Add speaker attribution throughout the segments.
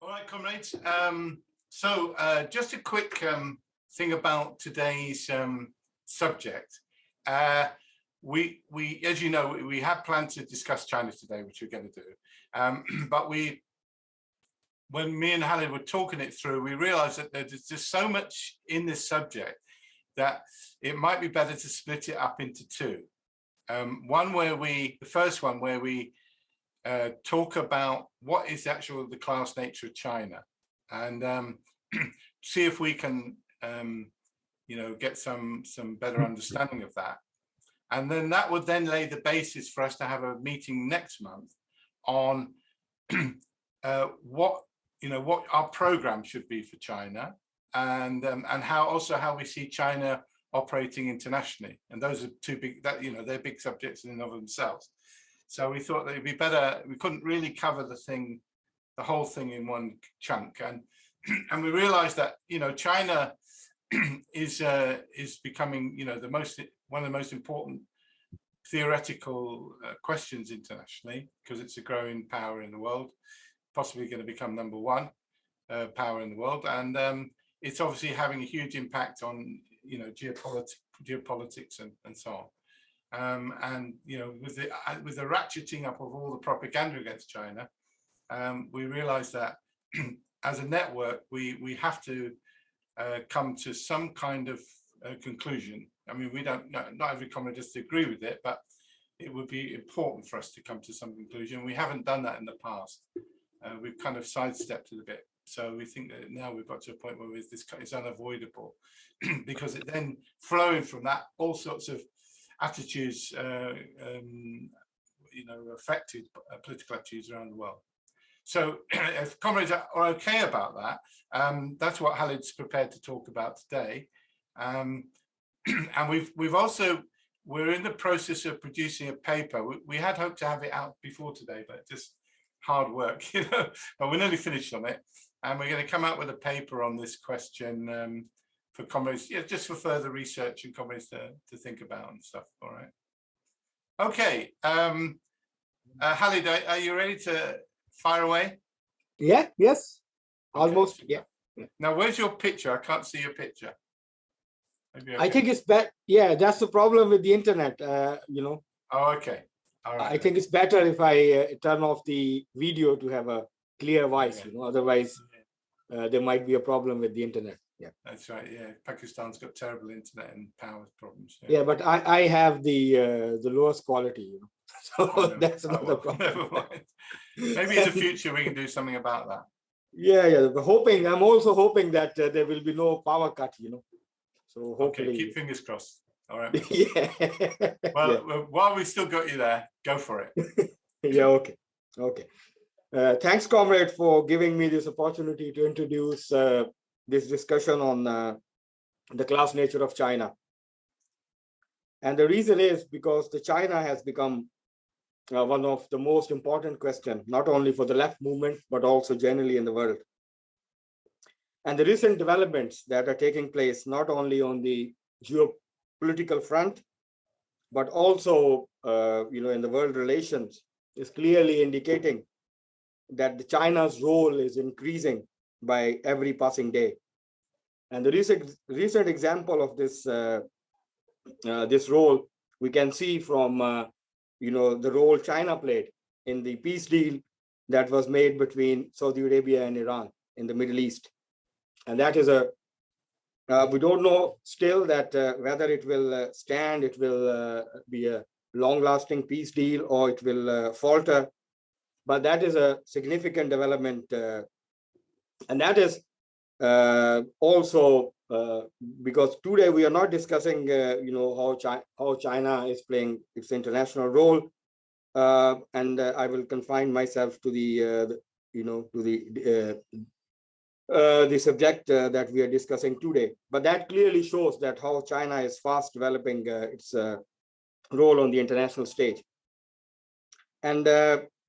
Speaker 1: All right, comrades. Just a quick thing about today's subject. We, as you know, we had planned to discuss China today, which we're going to do. But when me and Halid were talking it through, we realized that there's just so much in this subject that it might be better to split it up into two. The first one where we talk about what is the class nature of China, and see if we can, get some better understanding of that. And then that would then lay the basis for us to have a meeting next month on what our program should be for China, and how we see China operating internationally. And those are two big, they're big subjects in and of themselves. So we thought that it'd be better. We couldn't really cover the whole thing in one chunk, and we realized that China is becoming one of the most important theoretical questions internationally, because it's a growing power in the world, possibly going to become number one power in the world, and it's obviously having a huge impact on geopolitics and so on. With the ratcheting up of all the propaganda against China, we realized that as a network we have to come to some kind of conclusion. I mean, not every comrade has to agree with it, but it would be important for us to come to some conclusion. We haven't done that in the past. We've kind of sidestepped it a bit. So we think that now we've got to a point where this is unavoidable, because it then flowing from that, all sorts of attitudes, affected political attitudes around the world. So if comrades are okay about that, that's what Halid's prepared to talk about today. And we're in the process of producing a paper. We had hoped to have it out before today, but just hard work, but we're nearly finished on it. And we're going to come out with a paper on this question for comrades, just for further research and comrades to think about and stuff. All right. Okay. Halid, are you ready to fire away?
Speaker 2: Yeah, yes.
Speaker 1: Okay.
Speaker 2: Almost, yeah.
Speaker 1: Now, where's your picture? I can't see your picture. Okay.
Speaker 2: I think it's better. Yeah, that's the problem with the internet,
Speaker 1: Oh, okay. All right.
Speaker 2: I think it's better if I turn off the video to have a clear voice, otherwise there might be a problem with the internet. Yeah,
Speaker 1: that's right. Yeah, Pakistan's got terrible internet and power problems.
Speaker 2: Yeah, but I have the lowest quality, so that's another problem.
Speaker 1: Never mind. Maybe in the future we can do something about that.
Speaker 2: Yeah, I'm also hoping that there will be no power cut, So hopefully.
Speaker 1: Okay, keep fingers crossed. All right.
Speaker 2: Yeah.
Speaker 1: Well, while we still got you there, go for it.
Speaker 2: Yeah. Okay. Thanks, comrade, for giving me this opportunity to introduce this discussion on the class nature of China. And the reason is because the China has become one of the most important questions, not only for the left movement, but also generally in the world. And the recent developments that are taking place, not only on the geopolitical front, but also, in the world relations, is clearly indicating that China's role is increasing by every passing day. And the recent example of this this role we can see from the role China played in the peace deal that was made between Saudi Arabia and Iran in the Middle East. And that is we don't know still that whether it will stand, it will be a long-lasting peace deal, or it will falter. But that is a significant development, and that is also because today we are not discussing, how China is playing its international role, and I will confine myself to the subject that we are discussing today. But that clearly shows that how China is fast developing its role on the international stage. And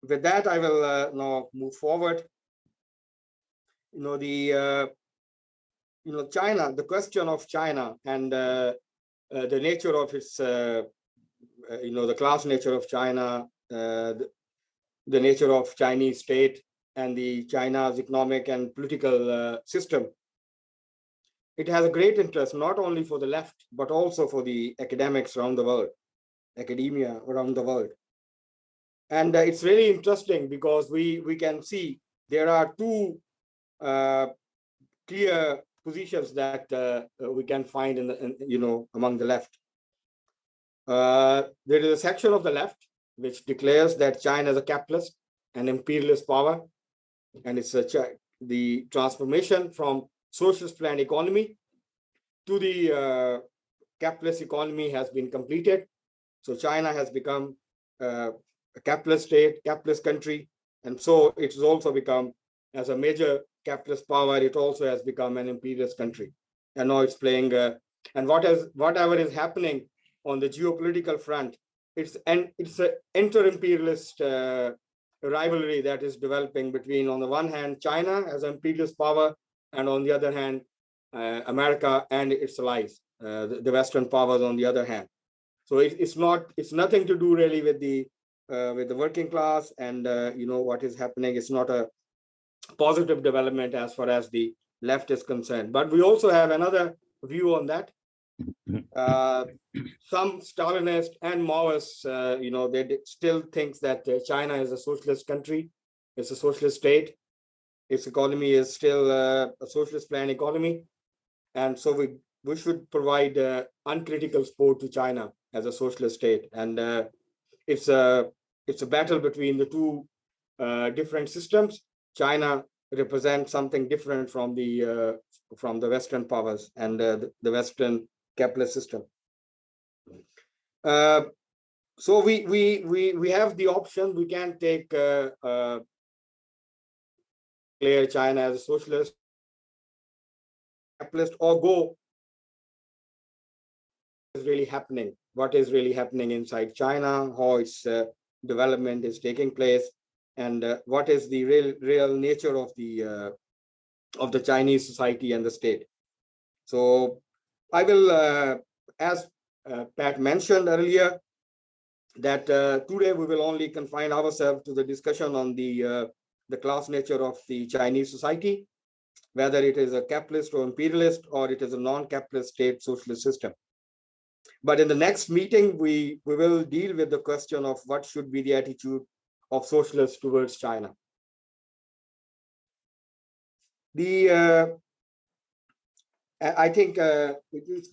Speaker 2: with that, I will now move forward. China, the question of China and the nature of its, the class nature of China, the nature of Chinese state, and the China's economic and political system, it has a great interest not only for the left, but also for the academics around the world, academia around the world. And it's really interesting because we can see there are two clear positions that we can find among the left. There is a section of the left which declares that China is a capitalist and imperialist power, and it's the transformation from socialist planned economy to the capitalist economy has been completed. So China has become a capitalist state, capitalist country, and so it's also become, as a major capitalist power, it also has become an imperialist country. And now it's playing, and whatever is happening on the geopolitical front, it's an inter-imperialist rivalry that is developing between, on the one hand, China as an imperialist power, and on the other hand, America and its allies, the Western powers on the other hand. So it's nothing to do really with the working class and what is happening. It's not a positive development as far as the left is concerned. But we also have another view on that. Some Stalinists and Maoists, they still think that China is a socialist country. It's a socialist state. Its economy is still a socialist plan economy. And so we should provide uncritical support to China as a socialist state. And it's a battle between the two different systems. China represents something different from the Western powers and the Western capitalist system. So we have the option. We can take declare China as a socialist, capitalist, or go is really happening. What is really happening inside China? How its development is taking place, and what is the real nature of the Chinese society and the state? So I will, as Pat mentioned earlier, that today we will only confine ourselves to the discussion on the class nature of the Chinese society, whether it is a capitalist or imperialist, or it is a non-capitalist state socialist system. But in the next meeting, we will deal with the question of what should be the attitude of socialists towards China. I think it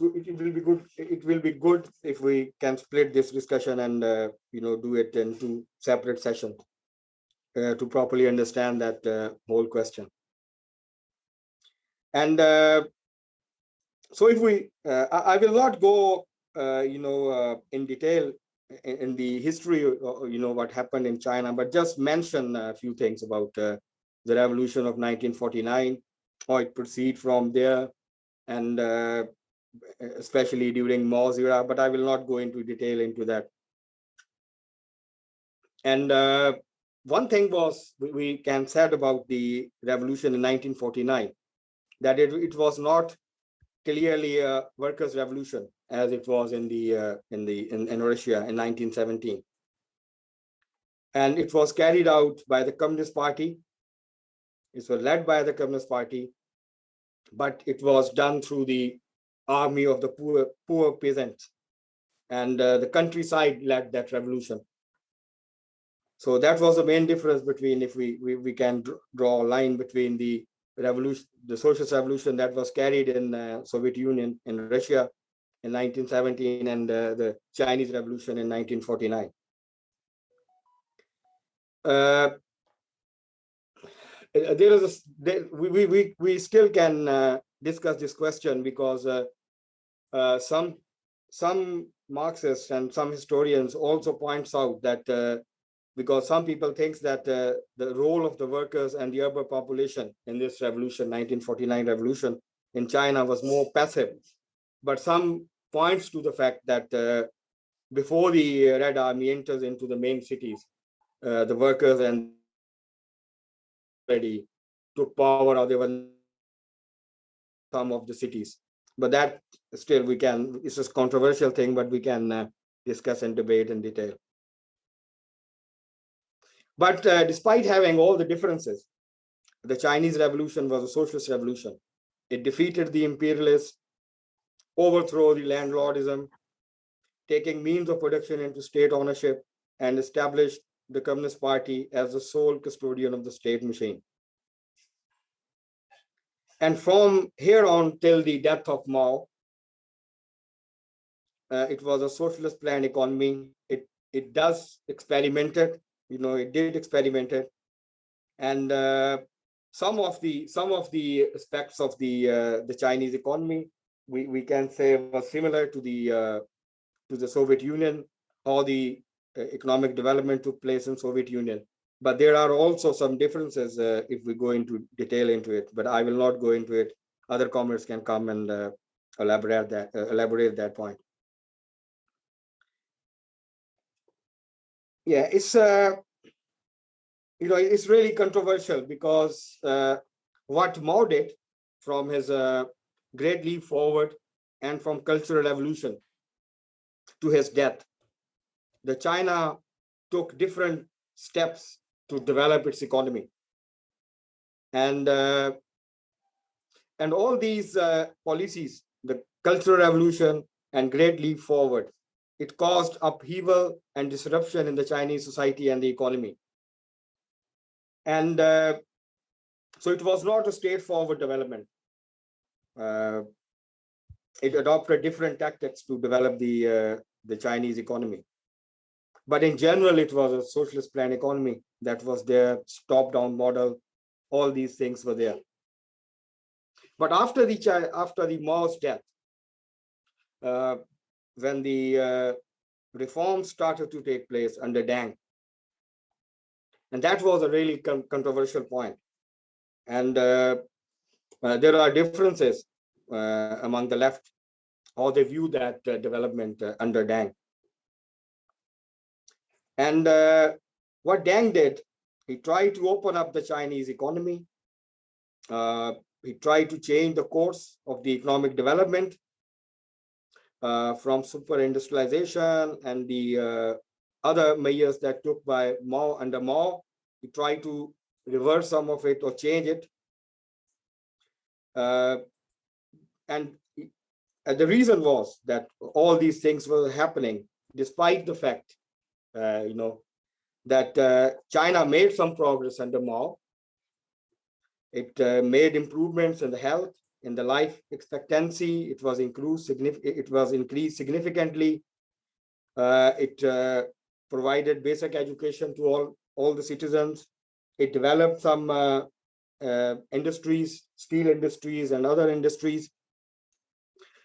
Speaker 2: will be good if we can split this discussion and do it in two separate sessions to properly understand that whole question. And so if we, I will not go in detail in the history, what happened in China, but just mention a few things about the revolution of 1949, how it proceeded from there, and especially during Mao's era, but I will not go into detail into that. And one thing was we can said about the revolution in 1949, that it was not clearly a workers' revolution as it was in Russia in 1917, and it was carried out by the Communist Party. It was led by the Communist Party, but it was done through the army of the poor peasants, and the countryside led that revolution. So that was the main difference between, if we can draw a line between the revolution, the socialist revolution that was carried in Soviet Union, in Russia in 1917, and the Chinese revolution in 1949. We still can discuss this question, because some Marxists and some historians also points out that because some people think that the role of the workers and the urban population in this revolution, 1949 revolution in China, was more passive. But some points to the fact that before the Red Army enters into the main cities, the workers and already took power, or they were some of the cities. But that still it's a controversial thing, but we can discuss and debate in detail. But despite having all the differences, The Chinese Revolution was a socialist revolution. It defeated the imperialists, overthrew the landlordism, taking means of production into state ownership, and established the Communist Party as the sole custodian of the state machine. And from here on till the death of Mao, it was a socialist planned economy. It does experimented, it did experimented, and some of the aspects of the Chinese economy we can say was similar to the Soviet Union, how the economic development took place in Soviet Union. But there are also some differences if we go into detail into it. But I will not go into it. Other comrades can come and elaborate that point. Yeah, it's it's really controversial because what Mao did from his great leap forward and from cultural evolution to his death, the China took different steps to develop its economy, and all these policies, the cultural revolution and great leap forward, it caused upheaval and disruption in the Chinese society and the economy. And so it was not a straightforward development. It adopted different tactics to develop the Chinese economy. But in general, it was a socialist plan economy that was there, top-down model, all these things were there. But after the Mao's death, when the reforms started to take place under Deng, and that was a really controversial point. And there are differences among the left, how they view that development under Deng. And what Deng did, he tried to open up the Chinese economy. He tried to change the course of the economic development from super industrialization and the other measures that took by Mao under Mao. He tried to reverse some of it or change it. And the reason was that all these things were happening despite the fact, that China made some progress under Mao. It made improvements in the health, in the life expectancy. It was increased significantly. It provided basic education to all the citizens. It developed some industries, steel industries and other industries.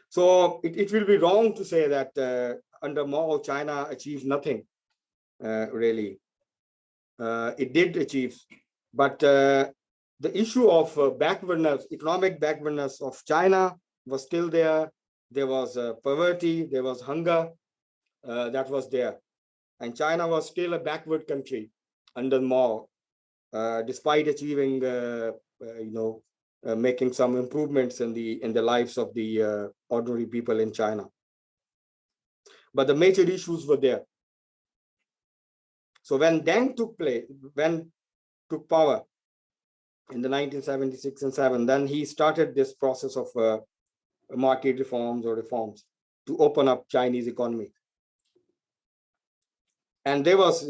Speaker 2: So it will be wrong to say that under Mao, China achieved nothing, really. It did achieve, but the issue of backwardness, economic backwardness of China was still there. There was poverty, there was hunger that was there. And China was still a backward country under Mao, despite achieving, making some improvements in the lives of the ordinary people in China. But the major issues were there. So when Deng took power in the 1976 and 7, then he started this process of market reforms to open up Chinese economy. And there was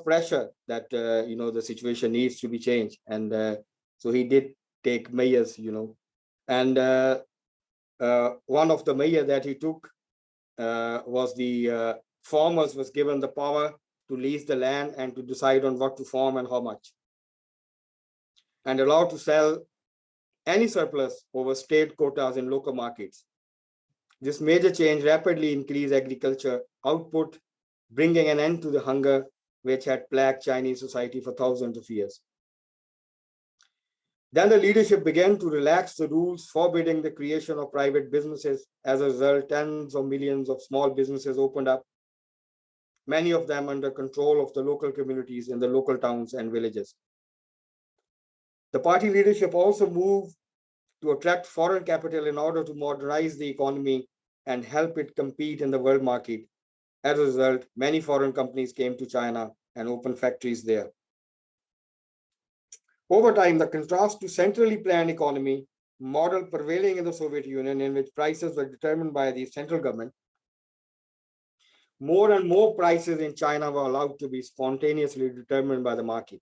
Speaker 2: pressure that the situation needs to be changed, and so he did take measures, and one of the measures that he took was the farmers was given the power to lease the land and to decide on what to farm and how much, and allowed to sell any surplus over state quotas in local markets. This major change rapidly increased agriculture output, bringing an end to the hunger which had plagued Chinese society for thousands of years. Then the leadership began to relax the rules forbidding the creation of private businesses. As a result, tens of millions of small businesses opened up, many of them under control of the local communities in the local towns and villages. The party leadership also moved to attract foreign capital in order to modernize the economy and help it compete in the world market. As a result, many foreign companies came to China and opened factories there. Over time, the contrast to centrally planned economy model prevailing in the Soviet Union, in which prices were determined by the central government, more and more prices in China were allowed to be spontaneously determined by the market.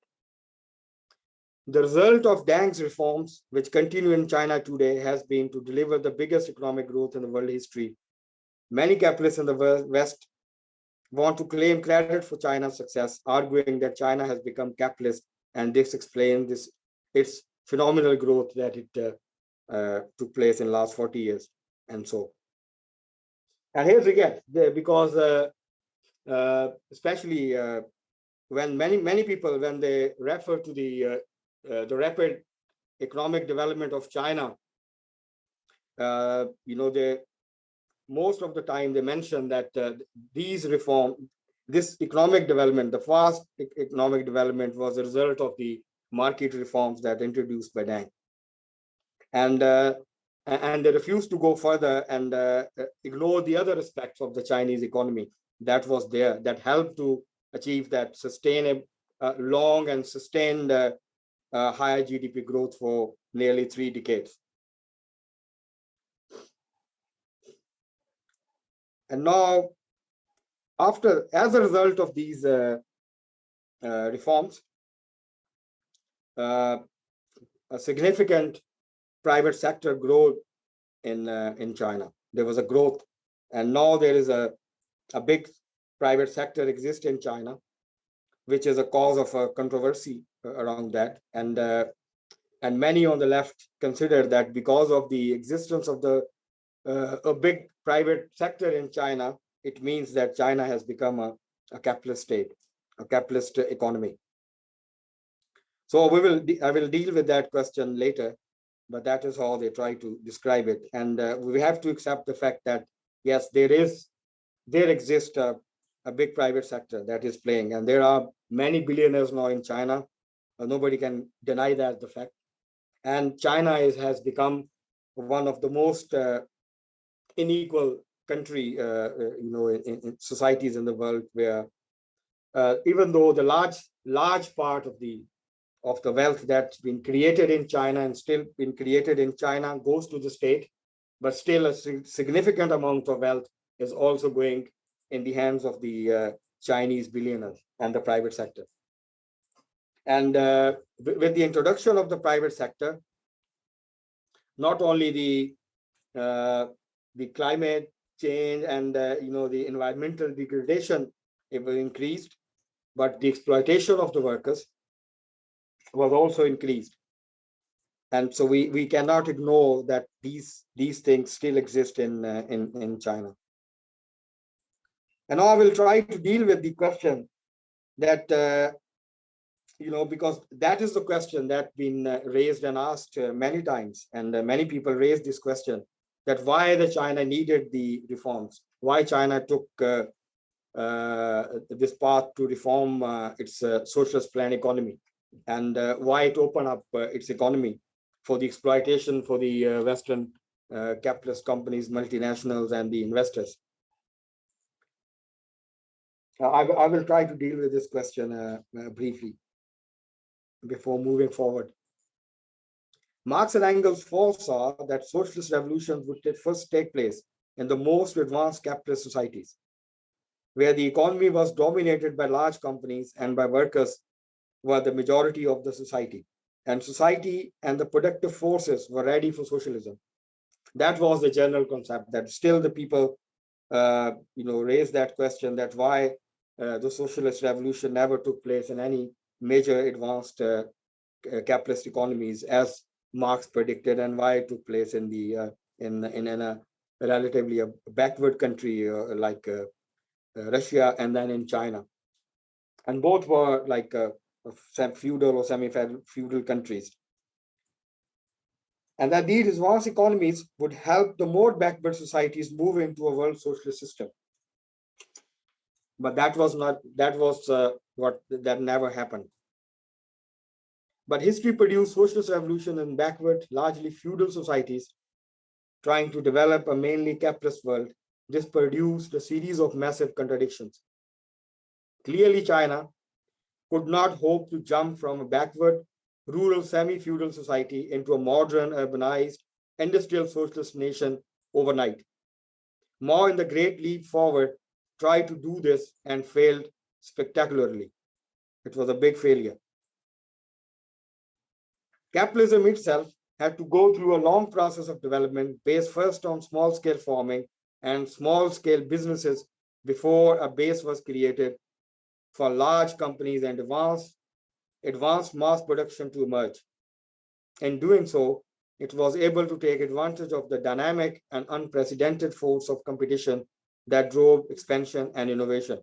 Speaker 2: The result of Deng's reforms, which continue in China today, has been to deliver the biggest economic growth in the world history. Many capitalists in the West want to claim credit for China's success, arguing that China has become capitalist, and this explains its phenomenal growth that it took place in the last 40 years and so. And here's again, because especially when many people, when they refer to the rapid economic development of China, they most of the time they mention that this economic development, the fast economic development, was a result of the market reforms that introduced by Deng. And they refused to go further and ignore the other aspects of the Chinese economy that was there, that helped to achieve that sustainable, long and sustained higher GDP growth for nearly 3 decades. And now, as a result of these reforms, a significant private sector growth in China. There was a growth, and now there is a big private sector exists in China, which is a cause of a controversy around that. And many on the left consider that because of the existence of a big private sector in China, it means that China has become a capitalist state, a capitalist economy. So I will deal with that question later, but that is how they try to describe it. And we have to accept the fact that, yes, there exists a big private sector that is playing, and there are many billionaires now in China. Nobody can deny that the fact. And China has become one of the most unequal country, in societies in the world, where even though the large part of the wealth that's been created in China and still been created in China goes to the state, but still a significant amount of wealth is also going in the hands of the Chinese billionaires and the private sector. And with the introduction of the private sector, not only the climate change and the environmental degradation, it was increased, but the exploitation of the workers was also increased. And so we cannot ignore that these things still exist in China. And now I will try to deal with the question that because that is the question that's been raised and asked many times, and many people raised this question, that why the China needed the reforms, why China took this path to reform its socialist plan economy, and why it opened up its economy for the exploitation for the Western capitalist companies, multinationals, and the investors. I will try to deal with this question briefly before moving forward. Marx and Engels foresaw that socialist revolutions would first take place in the most advanced capitalist societies, where the economy was dominated by large companies and by workers who were the majority of the society. And society and the productive forces were ready for socialism. That was the general concept, that still the people raised that question, that why the socialist revolution never took place in any major advanced capitalist economies as Marx predicted, and why it took place in a relatively a backward country like Russia and then in China. And both were like feudal or semi-feudal countries. And that these advanced economies would help the more backward societies move into a world socialist system. But that never happened. But history produced socialist revolution in backward, largely feudal societies, trying to develop a mainly capitalist world. This produced a series of massive contradictions. Clearly, China could not hope to jump from a backward rural semi-feudal society into a modern, urbanized, industrial socialist nation overnight. Mao, in the Great Leap Forward, tried to do this and failed spectacularly. It was a big failure. Capitalism itself had to go through a long process of development based first on small-scale farming and small-scale businesses before a base was created for large companies and advanced mass production to emerge. In doing so, it was able to take advantage of the dynamic and unprecedented force of competition that drove expansion and innovation.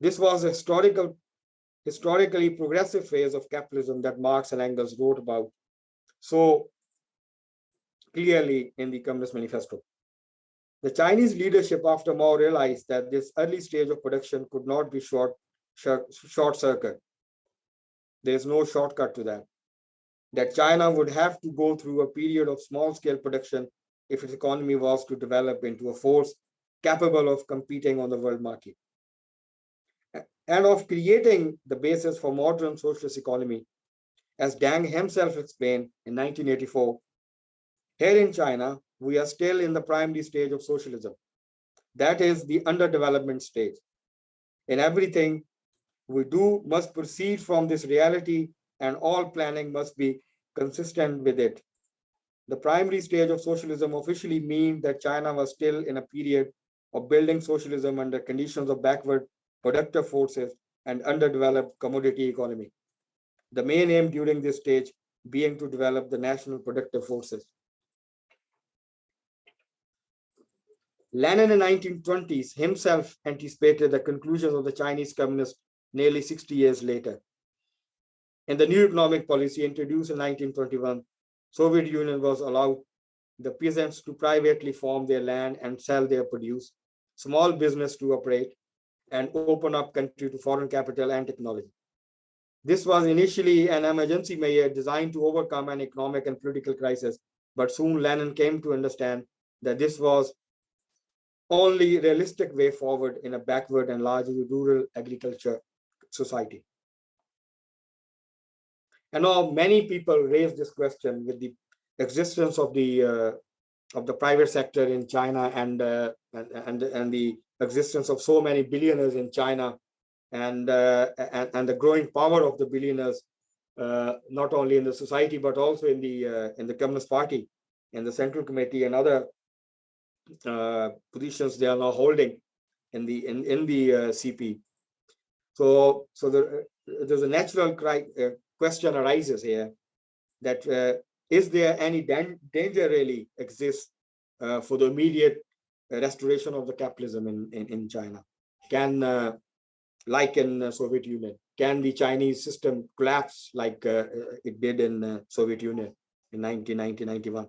Speaker 2: This was a historically progressive phase of capitalism that Marx and Engels wrote about so clearly in the Communist Manifesto. The Chinese leadership after Mao realized that this early stage of production could not be short circuit. There's no shortcut to that. That China would have to go through a period of small-scale production if its economy was to develop into a force capable of competing on the world market and of creating the basis for modern socialist economy. As Deng himself explained in 1984, here in China, we are still in the primary stage of socialism. That is the underdevelopment stage. In everything we do must proceed from this reality, and all planning must be consistent with it. The primary stage of socialism officially means that China was still in a period of building socialism under conditions of backward productive forces and underdeveloped commodity economy. The main aim during this stage being to develop the national productive forces. Lenin in the 1920s himself anticipated the conclusion of the Chinese Communists nearly 60 years later. In the new economic policy introduced in 1921, Soviet Union was allowed the peasants to privately farm their land and sell their produce, small business to operate, and open up country to foreign capital and technology. This was initially an emergency measure designed to overcome an economic and political crisis, but soon Lenin came to understand that this was only realistic way forward in a backward and largely rural agriculture society. And now many people raise this question with the existence of the private sector in China and the existence of so many billionaires in China and the growing power of the billionaires, not only in the society but also in the Communist Party, in the Central Committee and other positions they are now holding in the CP. So there's a natural question arises here that is there any danger really exists for the immediate restoration of the capitalism in China? Can like in Soviet Union, can the Chinese system collapse like it did in Soviet Union in 1990-91?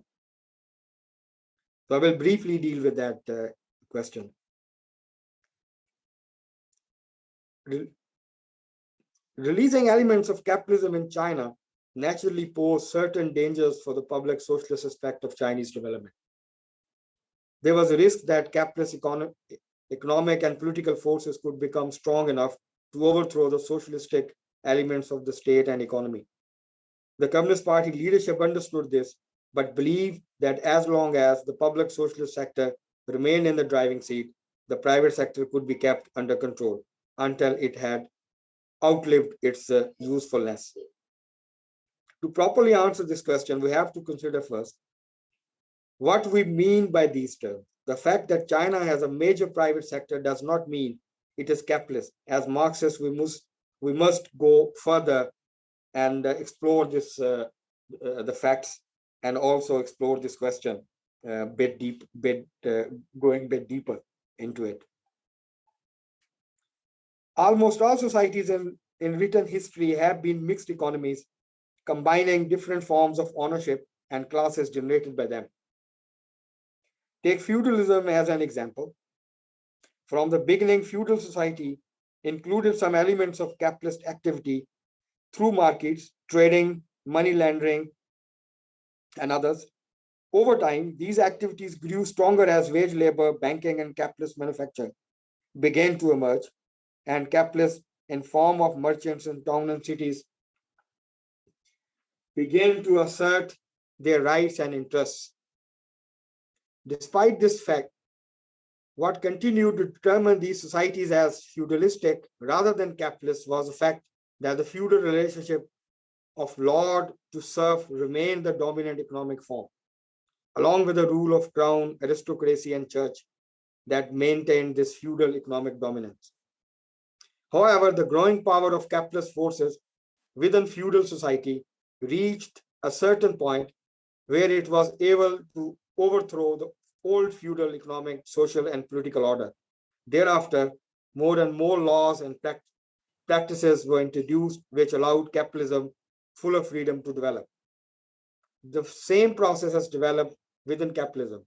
Speaker 2: So I will briefly deal with that question. Releasing elements of capitalism in China naturally pose certain dangers for the public socialist aspect of Chinese development. There was a risk that capitalist economic and political forces could become strong enough to overthrow the socialistic elements of the state and economy. The Communist Party leadership understood this, but believed that as long as the public socialist sector remained in the driving seat, the private sector could be kept under control until it had outlived its usefulness. To properly answer this question, we have to consider first what we mean by these terms. The fact that China has a major private sector does not mean it is capitalist. As Marxists, we must go further and explore this the facts and also explore this question going a bit deeper into it. Almost all societies in written history have been mixed economies, combining different forms of ownership and classes generated by them. Take feudalism as an example. From the beginning, feudal society included some elements of capitalist activity through markets, trading, money laundering, and others. Over time, these activities grew stronger as wage labor, banking, and capitalist manufacture began to emerge, and capitalists in form of merchants in towns and cities began to assert their rights and interests. Despite this fact, what continued to determine these societies as feudalistic rather than capitalist was the fact that the feudal relationship of lord to serf remained the dominant economic form, along with the rule of crown, aristocracy, and church that maintained this feudal economic dominance. However, the growing power of capitalist forces within feudal society reached a certain point where it was able to overthrow the old feudal economic, social, and political order. Thereafter, more and more laws and practices were introduced which allowed capitalism fuller freedom to develop. The same process has developed within capitalism.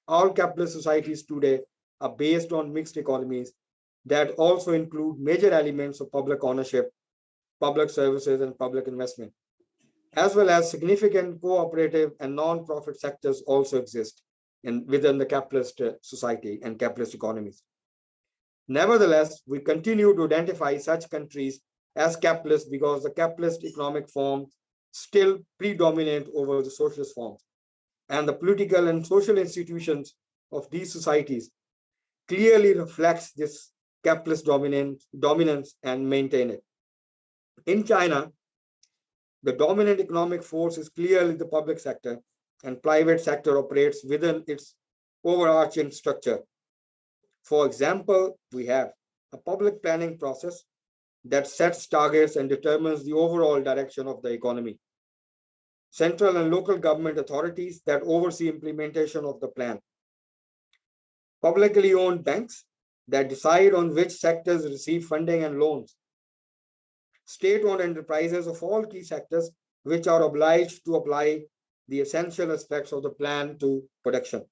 Speaker 2: All capitalist societies today are based on mixed economies that also include major elements of public ownership, public services, and public investment, as well as significant cooperative and non-profit sectors also exist within the capitalist society and capitalist economies. Nevertheless, we continue to identify such countries as capitalist because the capitalist economic forms still predominate over the socialist forms, and the political and social institutions of these societies clearly reflects this capitalist dominance and maintain it. In China, the dominant economic force is clearly the public sector, and private sector operates within its overarching structure. For example, we have a public planning process that sets targets and determines the overall direction of the economy. Central and local government authorities that oversee implementation of the plan. Publicly owned banks that decide on which sectors receive funding and loans. State-owned enterprises of all key sectors which are obliged to apply the essential aspects of the plan to production.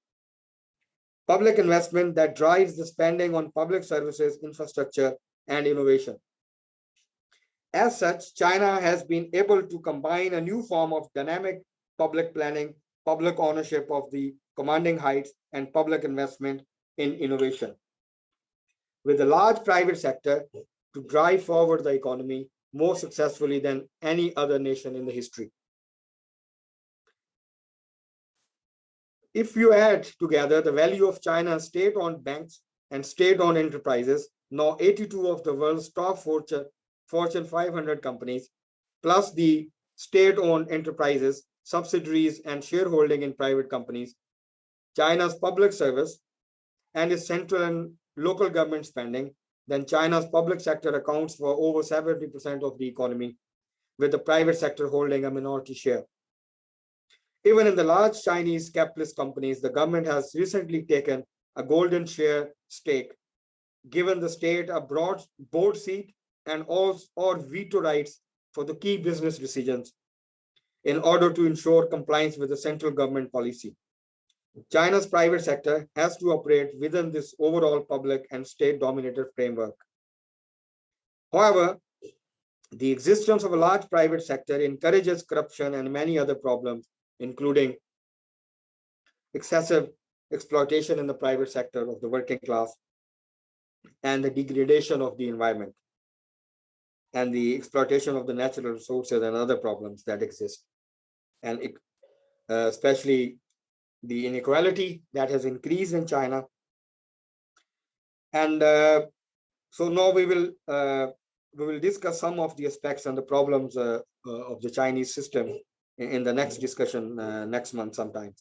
Speaker 2: Public investment that drives the spending on public services, infrastructure, and innovation. As such, China has been able to combine a new form of dynamic public planning, public ownership of the commanding heights, and public investment in innovation, with a large private sector to drive forward the economy more successfully than any other nation in the history. If you add together the value of China's state-owned banks and state-owned enterprises, now 82 of the world's top Fortune 500 companies, plus the state-owned enterprises, subsidiaries, and shareholding in private companies, China's public service, and its central and local government spending, then China's public sector accounts for over 70% of the economy, with the private sector holding a minority share. Even in the large Chinese capitalist companies, the government has recently taken a golden share stake, given the state a broad board seat and or veto rights for the key business decisions in order to ensure compliance with the central government policy. China's private sector has to operate within this overall public and state-dominated framework. However, the existence of a large private sector encourages corruption and many other problems, including excessive exploitation in the private sector of the working class and the degradation of the environment and the exploitation of the natural resources and other problems that exist. And especially the inequality that has increased in China. And so now we will discuss some of the aspects and the problems of the Chinese system in the next discussion next month sometime.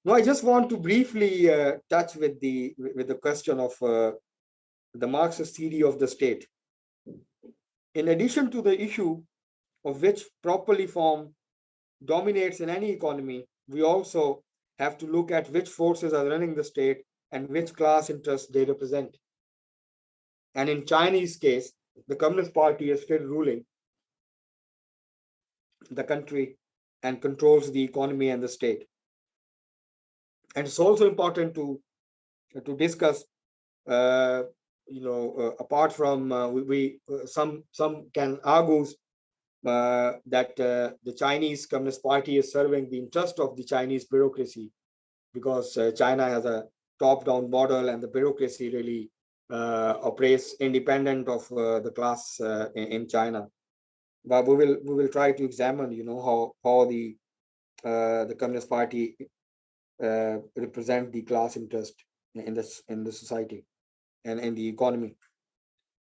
Speaker 2: Now I just want to briefly touch with the question of the Marxist theory of the state. In addition to the issue of which properly form dominates in any economy, we also have to look at which forces are running the state and which class interests they represent. And in Chinese case, the Communist Party is still ruling the country and controls the economy and the state. And it's also important to discuss, apart from some can argue that the Chinese Communist Party is serving the interest of the Chinese bureaucracy, because China has a top-down model and the bureaucracy really operates independent of the class in China. but we will try to examine, how the Communist Party represent the class interest in the society and in the economy.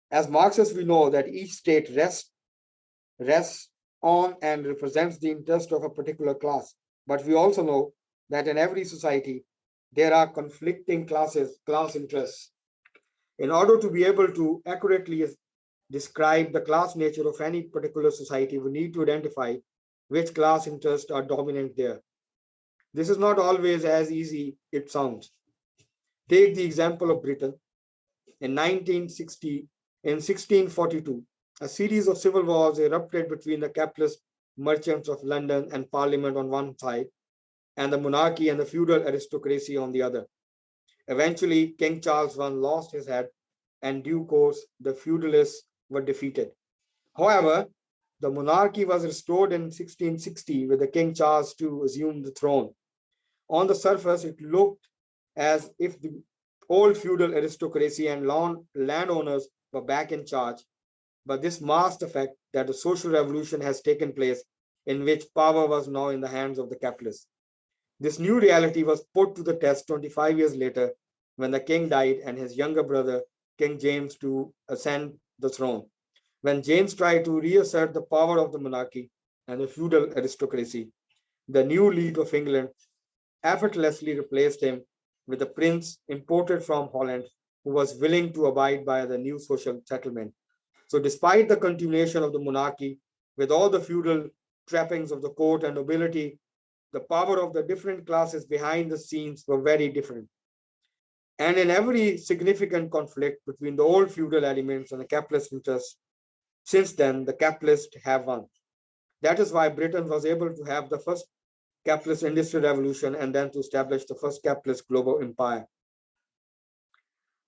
Speaker 2: As Marxists, we know that each state rests on and represents the interest of a particular class. But we also know that in every society, there are conflicting class interests. In order to be able to accurately describe the class nature of any particular society, we need to identify which class interests are dominant there. This is not always as easy it sounds. Take the example of Britain. In 1642, a series of civil wars erupted between the capitalist merchants of London and Parliament on one side, and the monarchy and the feudal aristocracy on the other. Eventually, King Charles I lost his head, and due course, the feudalists were defeated. However, the monarchy was restored in 1660 with the King Charles to assume the throne. On the surface, it looked as if the old feudal aristocracy and landowners were back in charge, but this masked the fact that a social revolution has taken place in which power was now in the hands of the capitalists. This new reality was put to the test 25 years later when the king died and his younger brother, King James, to ascend the throne. When James tried to reassert the power of the monarchy and the feudal aristocracy, the new League of England effortlessly replaced him with a prince imported from Holland who was willing to abide by the new social settlement. So, despite the continuation of the monarchy, with all the feudal trappings of the court and nobility, the power of the different classes behind the scenes were very different. And in every significant conflict between the old feudal elements and the capitalist interests, since then, the capitalists have won. That is why Britain was able to have the first capitalist industrial revolution and then to establish the first capitalist global empire.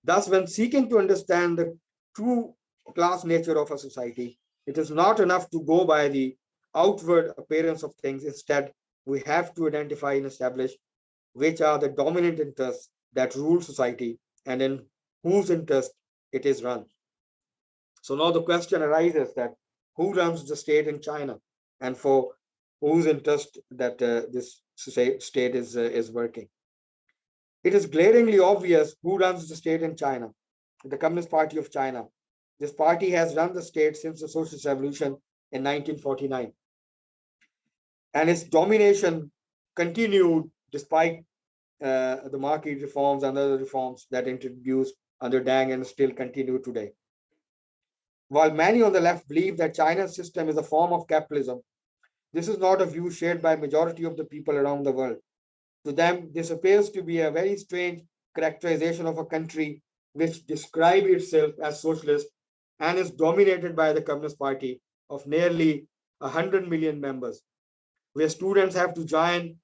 Speaker 2: Thus, when seeking to understand the true class nature of a society, it is not enough to go by the outward appearance of things. Instead, we have to identify and establish which are the dominant interests that rule society and in whose interest it is run. So now the question arises that who runs the state in China and for whose interest that this state is working. It is glaringly obvious who runs the state in China, the Communist Party of China. This party has run the state since the Socialist Revolution in 1949. And its domination continued despite the market reforms and other reforms that introduced under Deng and still continue today. While many on the left believe that China's system is a form of capitalism, this is not a view shared by majority of the people around the world. To them, this appears to be a very strange characterization of a country which describes itself as socialist and is dominated by the Communist Party of nearly 100 million members, where students have to join,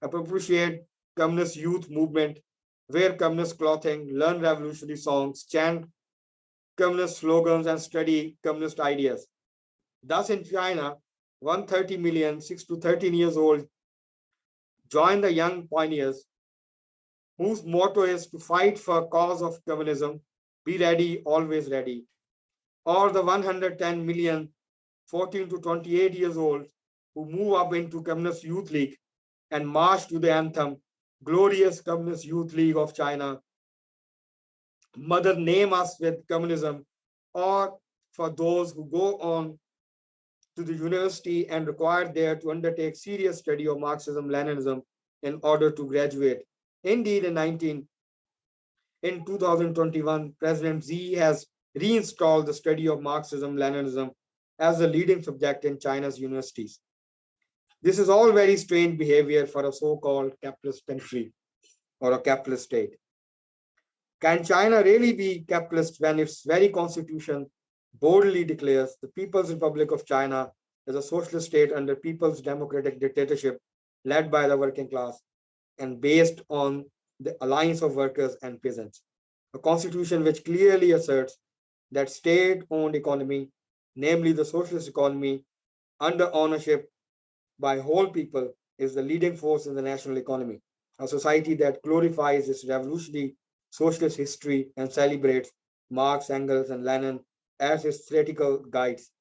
Speaker 2: appreciate communist youth movement, wear communist clothing, learn revolutionary songs, chant communist slogans, and study communist ideas. Thus, in China, 130 million 6 to 13 years old join the young pioneers whose motto is to fight for cause of communism, be ready, always ready, or the 110 million 14 to 28 years old who move up into Communist Youth League and march to the anthem, Glorious Communist Youth League of China, Mother name us with communism, or for those who go on to the university and required there to undertake serious study of Marxism, Leninism in order to graduate. Indeed, in 2021, President Xi has reinstalled the study of Marxism, Leninism as the leading subject in China's universities. This is all very strange behavior for a so-called capitalist country or a capitalist state. Can China really be capitalist when its very constitution boldly declares the People's Republic of China is a socialist state under people's democratic dictatorship led by the working class and based on the alliance of workers and peasants? A constitution which clearly asserts that state-owned economy, namely the socialist economy, under ownership by whole people, is the leading force in the national economy. A society that glorifies its revolutionary socialist history and celebrates Marx, Engels, and Lenin as its theoretical guides.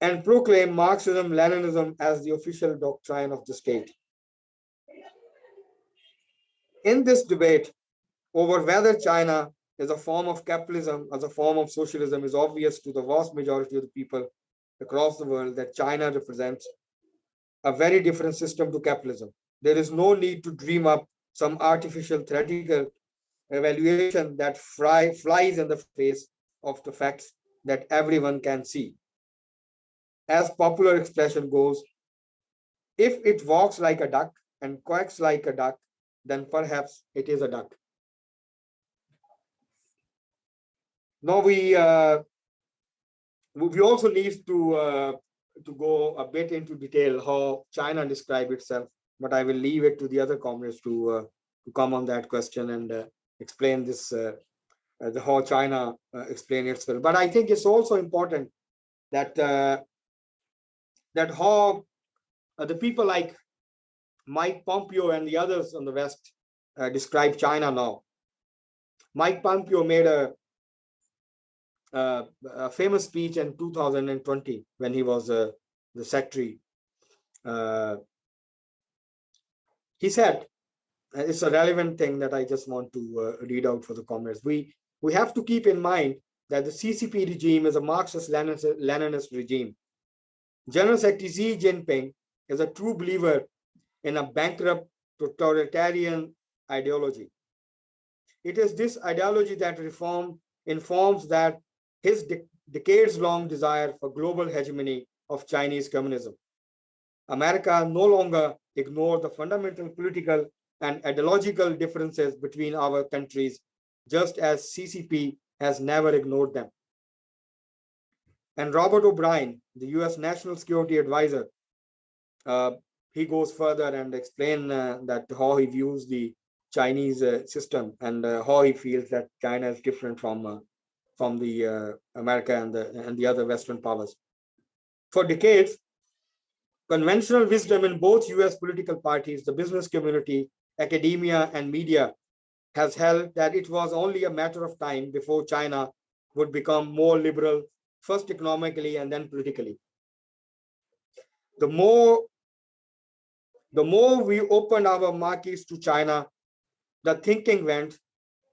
Speaker 2: and proclaim Marxism-Leninism as the official doctrine of the state. In this debate over whether China is a form of capitalism as a form of socialism, is obvious to the vast majority of the people across the world that China represents a very different system to capitalism. There is no need to dream up some artificial theoretical evaluation that flies in the face of the facts that everyone can see. As popular expression goes, if it walks like a duck and quacks like a duck, then perhaps it is a duck. Now we also need to go a bit into detail how China describes itself, but I will leave it to the other comrades to come on that question and explain this the how China explain itself. But I think it's also important that that how the people like Mike Pompeo and the others on the West describe China now. Mike Pompeo made a famous speech in 2020 when he was the secretary. He said, it's a relevant thing that I just want to read out for the comrades. We have to keep in mind that the CCP regime is a Marxist-Leninist regime. General Secretary Xi Jinping is a true believer in a bankrupt totalitarian ideology. It is this ideology that informs that his decades-long desire for global hegemony of Chinese communism. America no longer ignores the fundamental political and ideological differences between our countries, just as CCP has never ignored them. And Robert O'Brien, the US National Security Advisor, he goes further and explains that how he views the Chinese system and how he feels that China is different from the America and the other Western powers. For decades, conventional wisdom in both US political parties, the business community, academia, and media has held that it was only a matter of time before China would become more liberal, first economically and then politically. The more we opened our markets to China, the thinking went,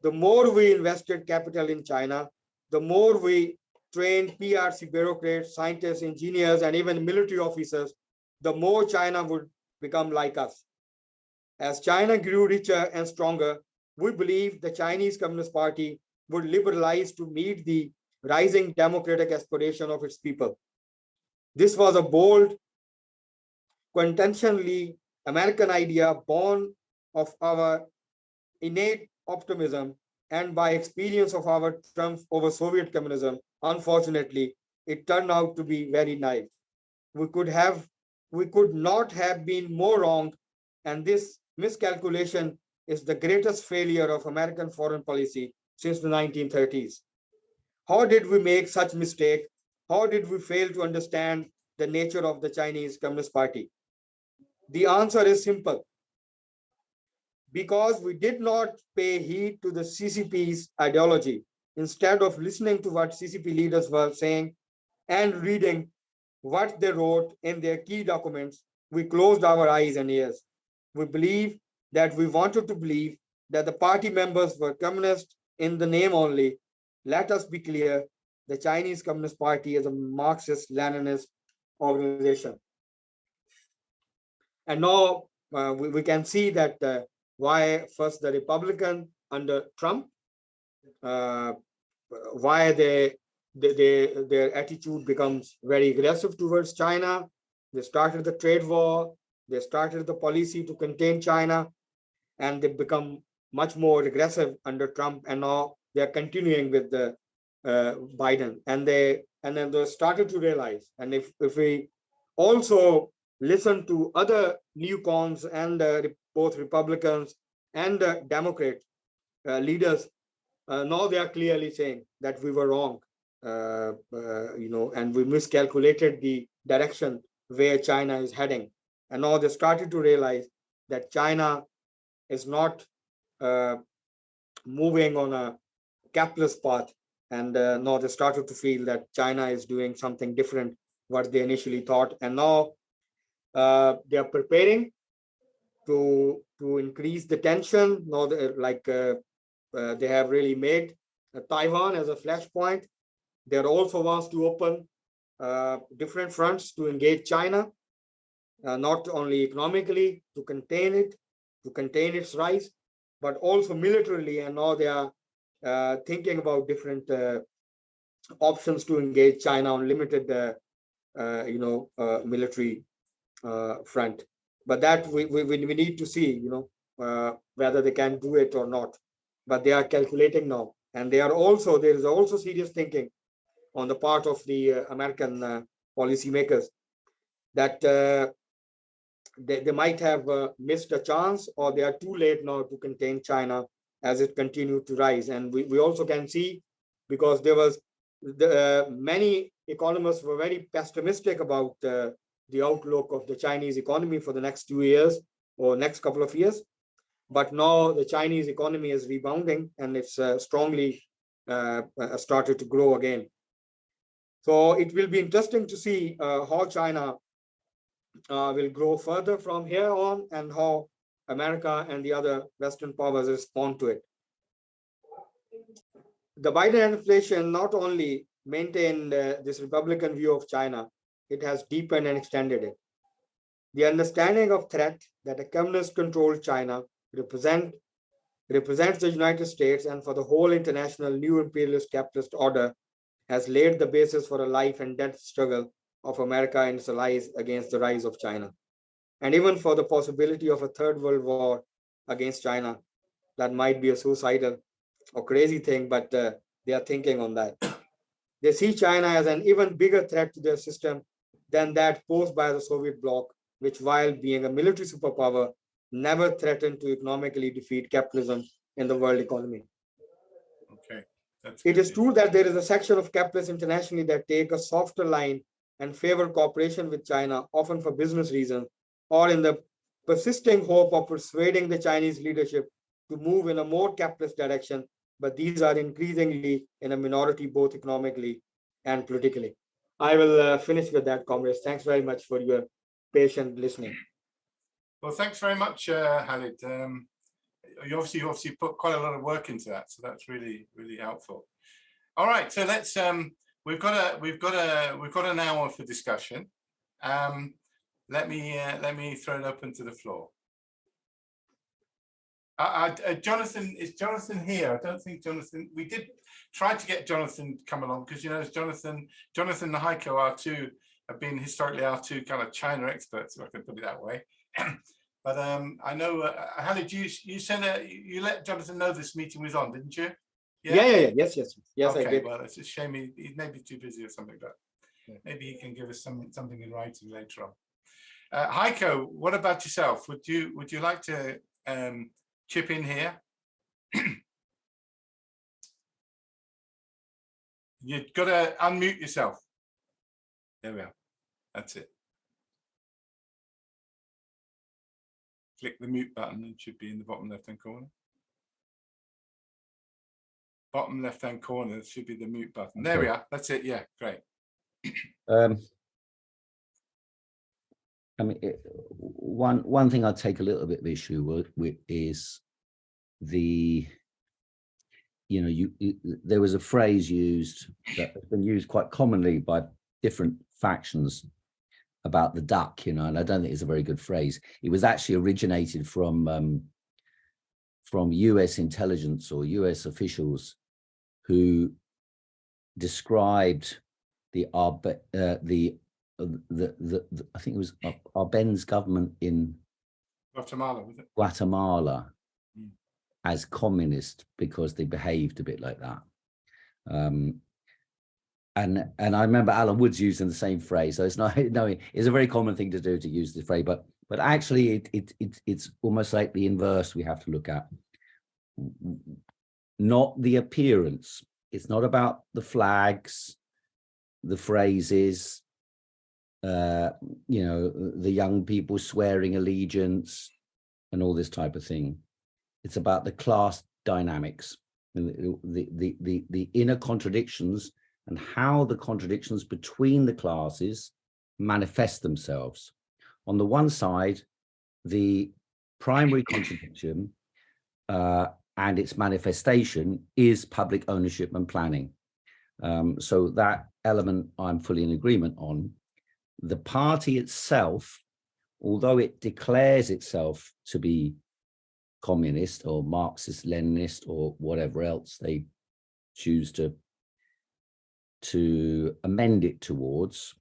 Speaker 2: the more we invested capital in China, the more we trained PRC bureaucrats, scientists, engineers, and even military officers, the more China would become like us. As China grew richer and stronger, we believe the Chinese Communist Party would liberalize to meet the rising democratic aspiration of its people. This was a bold, quintessentially American idea born of our innate optimism and by experience of our triumph over Soviet communism. Unfortunately, it turned out to be very naive. We could not have been more wrong, and this miscalculation is the greatest failure of American foreign policy since the 1930s. How did we make such mistake? How did we fail to understand the nature of the Chinese Communist Party? The answer is simple. Because we did not pay heed to the CCP's ideology. Instead of listening to what CCP leaders were saying and reading what they wrote in their key documents, we closed our eyes and ears. We wanted to believe that the party members were communist in the name only. Let us be clear, the Chinese Communist Party is a Marxist-Leninist organization. And now we can see that why first the Republican under Trump, why their attitude becomes very aggressive towards China. They started the trade war, they started the policy to contain China, and they become much more aggressive under Trump, and now they are continuing with the Biden, and then they started to realize, and if we also listen to other newcons and both Republicans and Democrat leaders, now they are clearly saying that we were wrong, and we miscalculated the direction where China is heading. And now they started to realize that China is not moving on a capitalist path. And now they started to feel that China is doing something different what they initially thought. And now they are preparing to increase the tension. Now, they have really made Taiwan as a flashpoint. They also wants to open different fronts to engage China, not only economically to contain it, to contain its rise, but also militarily. And now they are thinking about different options to engage China on limited, military front. But that we need to see, whether they can do it or not. But they are calculating now, and there is also serious thinking on the part of the American policymakers that they might have missed a chance, or they are too late now to contain China as it continued to rise. And we also can see, because there was many economists were very pessimistic about the outlook of the Chinese economy for the next 2 years or next couple of years. But now the Chinese economy is rebounding, and it's strongly started to grow again. So it will be interesting to see how China will grow further from here on, and how America and the other Western powers respond to it. The Biden administration not only maintained this Republican view of China, it has deepened and extended it. The understanding of threat that a communist-controlled China represents the United States and for the whole international new imperialist capitalist order has laid the basis for a life and death struggle of America and its allies against the rise of China, and even for the possibility of a third world war against China. That might be a suicidal or crazy thing, but they are thinking on that. They see China as an even bigger threat to their system than that posed by the Soviet bloc, which, while being a military superpower, never threatened to economically defeat capitalism in the world economy.
Speaker 1: Okay.
Speaker 2: It is true that there is a section of capitalists internationally that take a softer line and favor cooperation with China, often for business reasons, or in the persisting hope of persuading the Chinese leadership to move in a more capitalist direction. But these are increasingly in a minority, both economically and politically. I will finish with that, comrades. Thanks very much for your patient listening.
Speaker 1: Well, thanks very much, Khalid. You obviously put quite a lot of work into that, so that's really, really helpful. All right, so let's we've got an hour for discussion. Let me throw it open to the floor. Jonathan, is Jonathan here? I don't think Jonathan. We did try to get Jonathan to come along, because Jonathan and Heiko have been historically our two kind of China experts, if I can put it that way. But I know, Khalid, you let Jonathan know this meeting was on, didn't you?
Speaker 2: Yeah. Yes,
Speaker 1: okay,
Speaker 2: I did.
Speaker 1: Well, it's a shame he may be too busy or something, but maybe he can give us something in writing later on. Heiko, what about yourself? Would you like to chip in here? You've got to unmute yourself. There we are. That's it. Click the mute button. It should be in the bottom left-hand corner. Bottom left-hand corner, it should be the mute button. There we are. That's it. Yeah, great.
Speaker 3: I mean, one thing I take a little bit of issue with is there was a phrase used that has been used quite commonly by different factions about the duck, and I don't think it's a very good phrase. It was actually originated from US intelligence or US officials who described I think it was Arbenz government in
Speaker 1: Guatemala, was it?
Speaker 3: Guatemala as communist because they behaved a bit like that. And I remember Alan Woods using the same phrase. So it's not, no, it's a very common thing to do, to use the phrase, but actually it's almost like the inverse we have to look at. Not the appearance. It's not about the flags, the phrases, the young people swearing allegiance and all this type of thing. It's about the class dynamics and the inner contradictions and how the contradictions between the classes manifest themselves. On the one side, the primary contradiction and its manifestation is public ownership and planning. So that element I'm fully in agreement on. The party itself, although it declares itself to be communist or Marxist, Leninist, or whatever else they choose to amend it towards,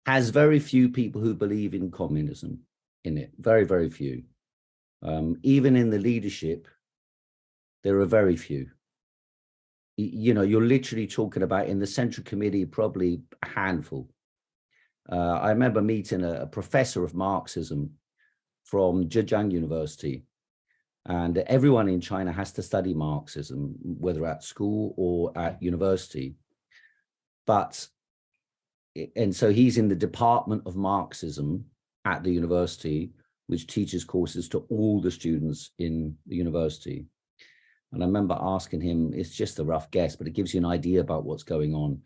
Speaker 3: has very few people who believe in communism in it, very, very few. Even in the leadership, there are very few. You know, you're literally talking about in the Central Committee, probably a handful. I remember meeting a professor of Marxism from Zhejiang University, and everyone in China has to study Marxism, whether at school or at university. And so he's in the Department of Marxism at the university, which teaches courses to all the students in the university. And I remember asking him, it's just a rough guess, but it gives you an idea about what's going on.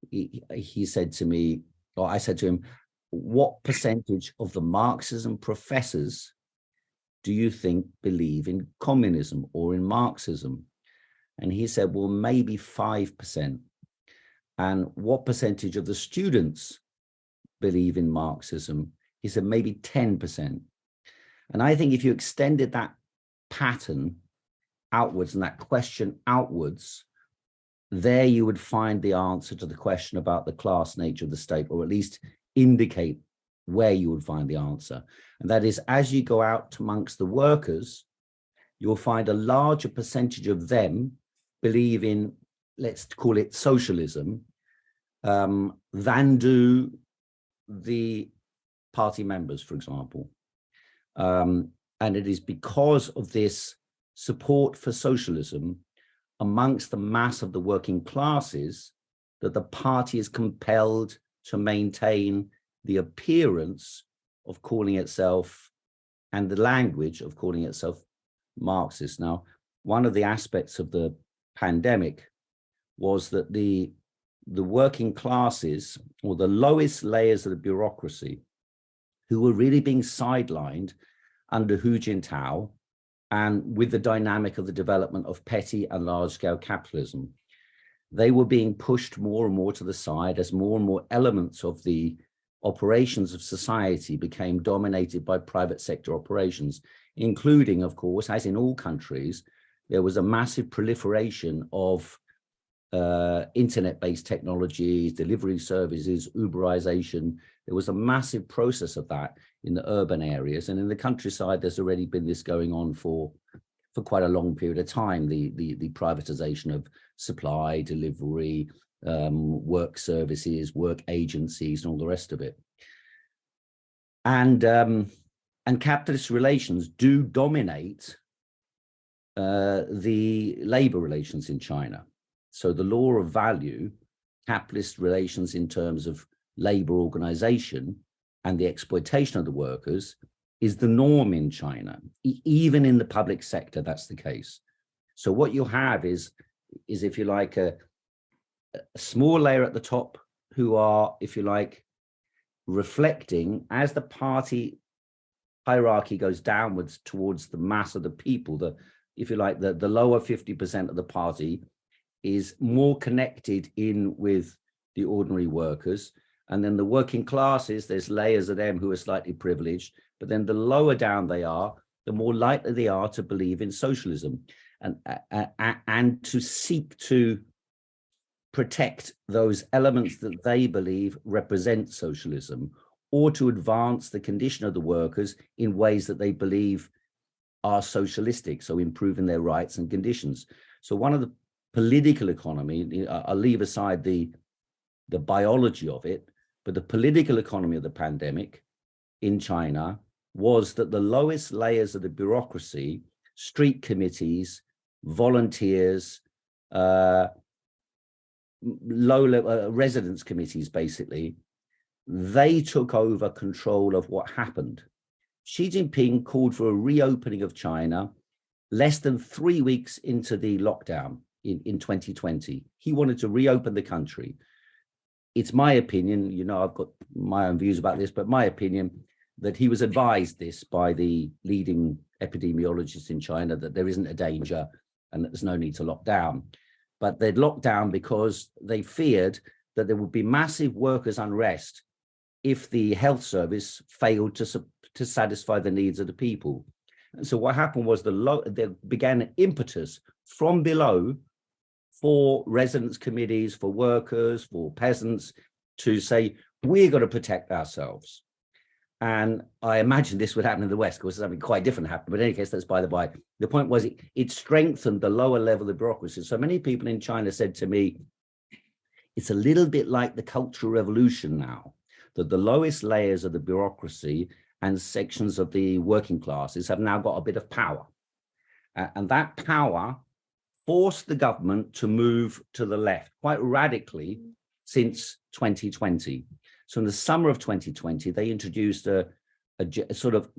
Speaker 3: He said to me, or I said to him, what percentage of the Marxism professors do you think believe in communism or in Marxism? And he said, well, maybe 5%. And what percentage of the students believe in Marxism? He said, maybe 10%. And I think if you extended that pattern outwards and that question outwards, there you would find the answer to the question about the class nature of the state, or at least indicate where you would find the answer. And that is, as you go out amongst the workers, you'll find a larger percentage of them believe in, let's call it socialism, than do the party members, for example. And it is because of this support for socialism amongst the mass of the working classes that the party is compelled to maintain the appearance of calling itself and the language of calling itself Marxist. Now, one of the aspects of the pandemic was that the working classes, or the lowest layers of the bureaucracy, who were really being sidelined under Hu Jintao and with the dynamic of the development of petty and large-scale capitalism, they were being pushed more and more to the side as more and more elements of the operations of society became dominated by private sector operations, including, of course, as in all countries, there was a massive proliferation of internet-based technologies, delivery services, Uberization. There was a massive process of that in the urban areas, and in the countryside, there's already been this going on for quite a long period of time. The privatization of supply, delivery, work services, work agencies, and all the rest of it. And capitalist relations do dominate the labor relations in China. So the law of value, capitalist relations in terms of labor organization and the exploitation of the workers, is the norm in China. Even in the public sector, that's the case. So what you have is if you like, a small layer at the top who are, if you like, reflecting as the party hierarchy goes downwards towards the mass of the people, if you like, the lower 50% of the party is more connected in with the ordinary workers. And then the working classes, there's layers of them who are slightly privileged, but then the lower down they are, the more likely they are to believe in socialism and to seek to protect those elements that they believe represent socialism, or to advance the condition of the workers in ways that they believe are socialistic, so improving their rights and conditions. So one of the political economy, I'll leave aside the biology of it, but the political economy of the pandemic in China was that the lowest layers of the bureaucracy, street committees, volunteers, low-level residence committees, basically, they took over control of what happened. Xi Jinping called for a reopening of China less than 3 weeks into the lockdown. in 2020. He wanted to reopen the country. It's my opinion, you know, I've got my own views about this, but my opinion that he was advised this by the leading epidemiologists in China that there isn't a danger and that there's no need to lock down. But they'd locked down because they feared that there would be massive workers' unrest if the health service failed to satisfy the needs of the people. And so what happened was there began an impetus from below for residents' committees, for workers, for peasants to say, we're going to protect ourselves. And I imagine this would happen in the West, because something quite different happened. But in any case, that's by the by. The point was it strengthened the lower level of bureaucracy. So many people in China said to me, it's a little bit like the Cultural Revolution now, that the lowest layers of the bureaucracy and sections of the working classes have now got a bit of power. And that power forced the government to move to the left quite radically since 2020. So in the summer of 2020, they introduced a sort of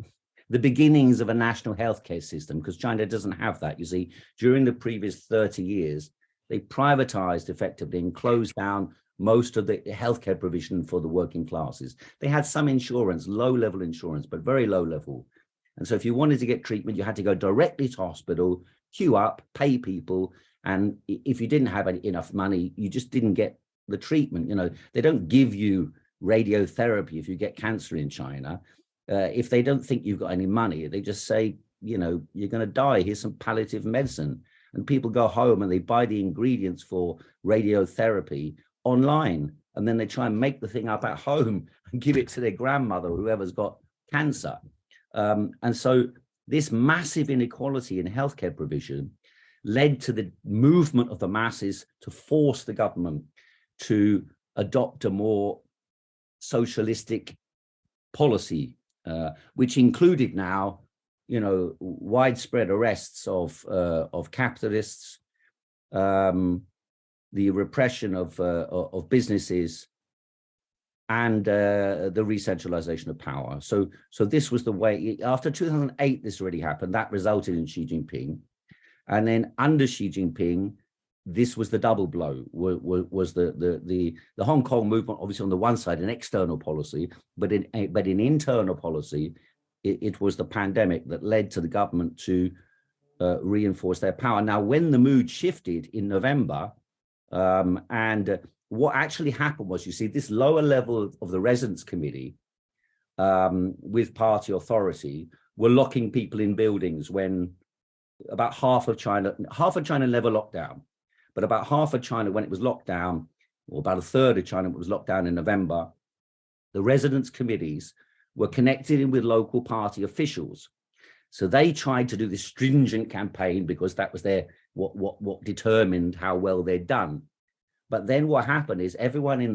Speaker 3: the beginnings of a national healthcare system, because China doesn't have that. You see, during the previous 30 years, they privatized effectively and closed down most of the healthcare provision for the working classes. They had some insurance, low-level insurance, but very low level. And so if you wanted to get treatment, you had to go directly to hospital, queue up, pay people. And if you didn't have enough money, you just didn't get the treatment. You know, they don't give you radiotherapy if you get cancer in China. If they don't think you've got any money, they just say, you know, you're going to die. Here's some palliative medicine. And people go home and they buy the ingredients for radiotherapy online. And then they try and make the thing up at home and give it to their grandmother, whoever's got cancer. And so this massive inequality in healthcare provision led to the movement of the masses to force the government to adopt a more socialistic policy, which included now, you know, widespread arrests of capitalists, the repression of businesses, and the re-centralization of power. So this was the way. After 2008, this already happened. That resulted in Xi Jinping, and then under Xi Jinping, this was the double blow. Was the Hong Kong movement, obviously on the one side, an external policy, but in internal policy, it was the pandemic that led to the government to reinforce their power. Now, when the mood shifted in November, and what actually happened was, you see, this lower level of the residence committee with party authority were locking people in buildings when about half of China never locked down, but about half of China, when it was locked down, or about a third of China was locked down in November, the residence committees were connected in with local party officials. So they tried to do this stringent campaign because that was what determined how well they'd done. But then what happened is everyone in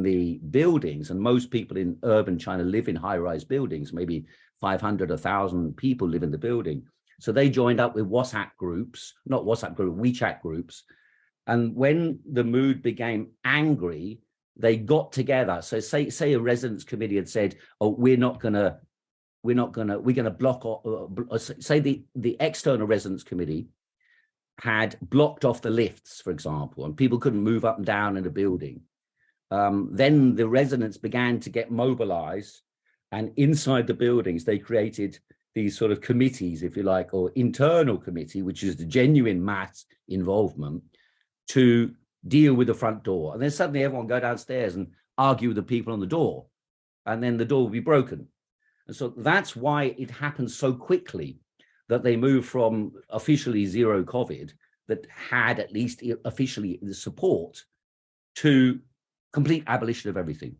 Speaker 3: the buildings, and most people in urban China live in high-rise buildings, maybe 500, 1,000 people live in the building. So they joined up with WhatsApp groups, not WhatsApp groups, WeChat groups. And when the mood became angry, they got together. So say a residence committee had said, oh, we're going to block, say the external residence committee had blocked off the lifts, for example, and people couldn't move up and down in a building. Then the residents began to get mobilized, and inside the buildings, they created these sort of committees, if you like, or internal committee, which is the genuine mass involvement, to deal with the front door. And then suddenly everyone go downstairs and argue with the people on the door, and then the door will be broken. And so that's why it happened so quickly, that they moved from officially zero COVID, that had at least officially the support, to complete abolition of everything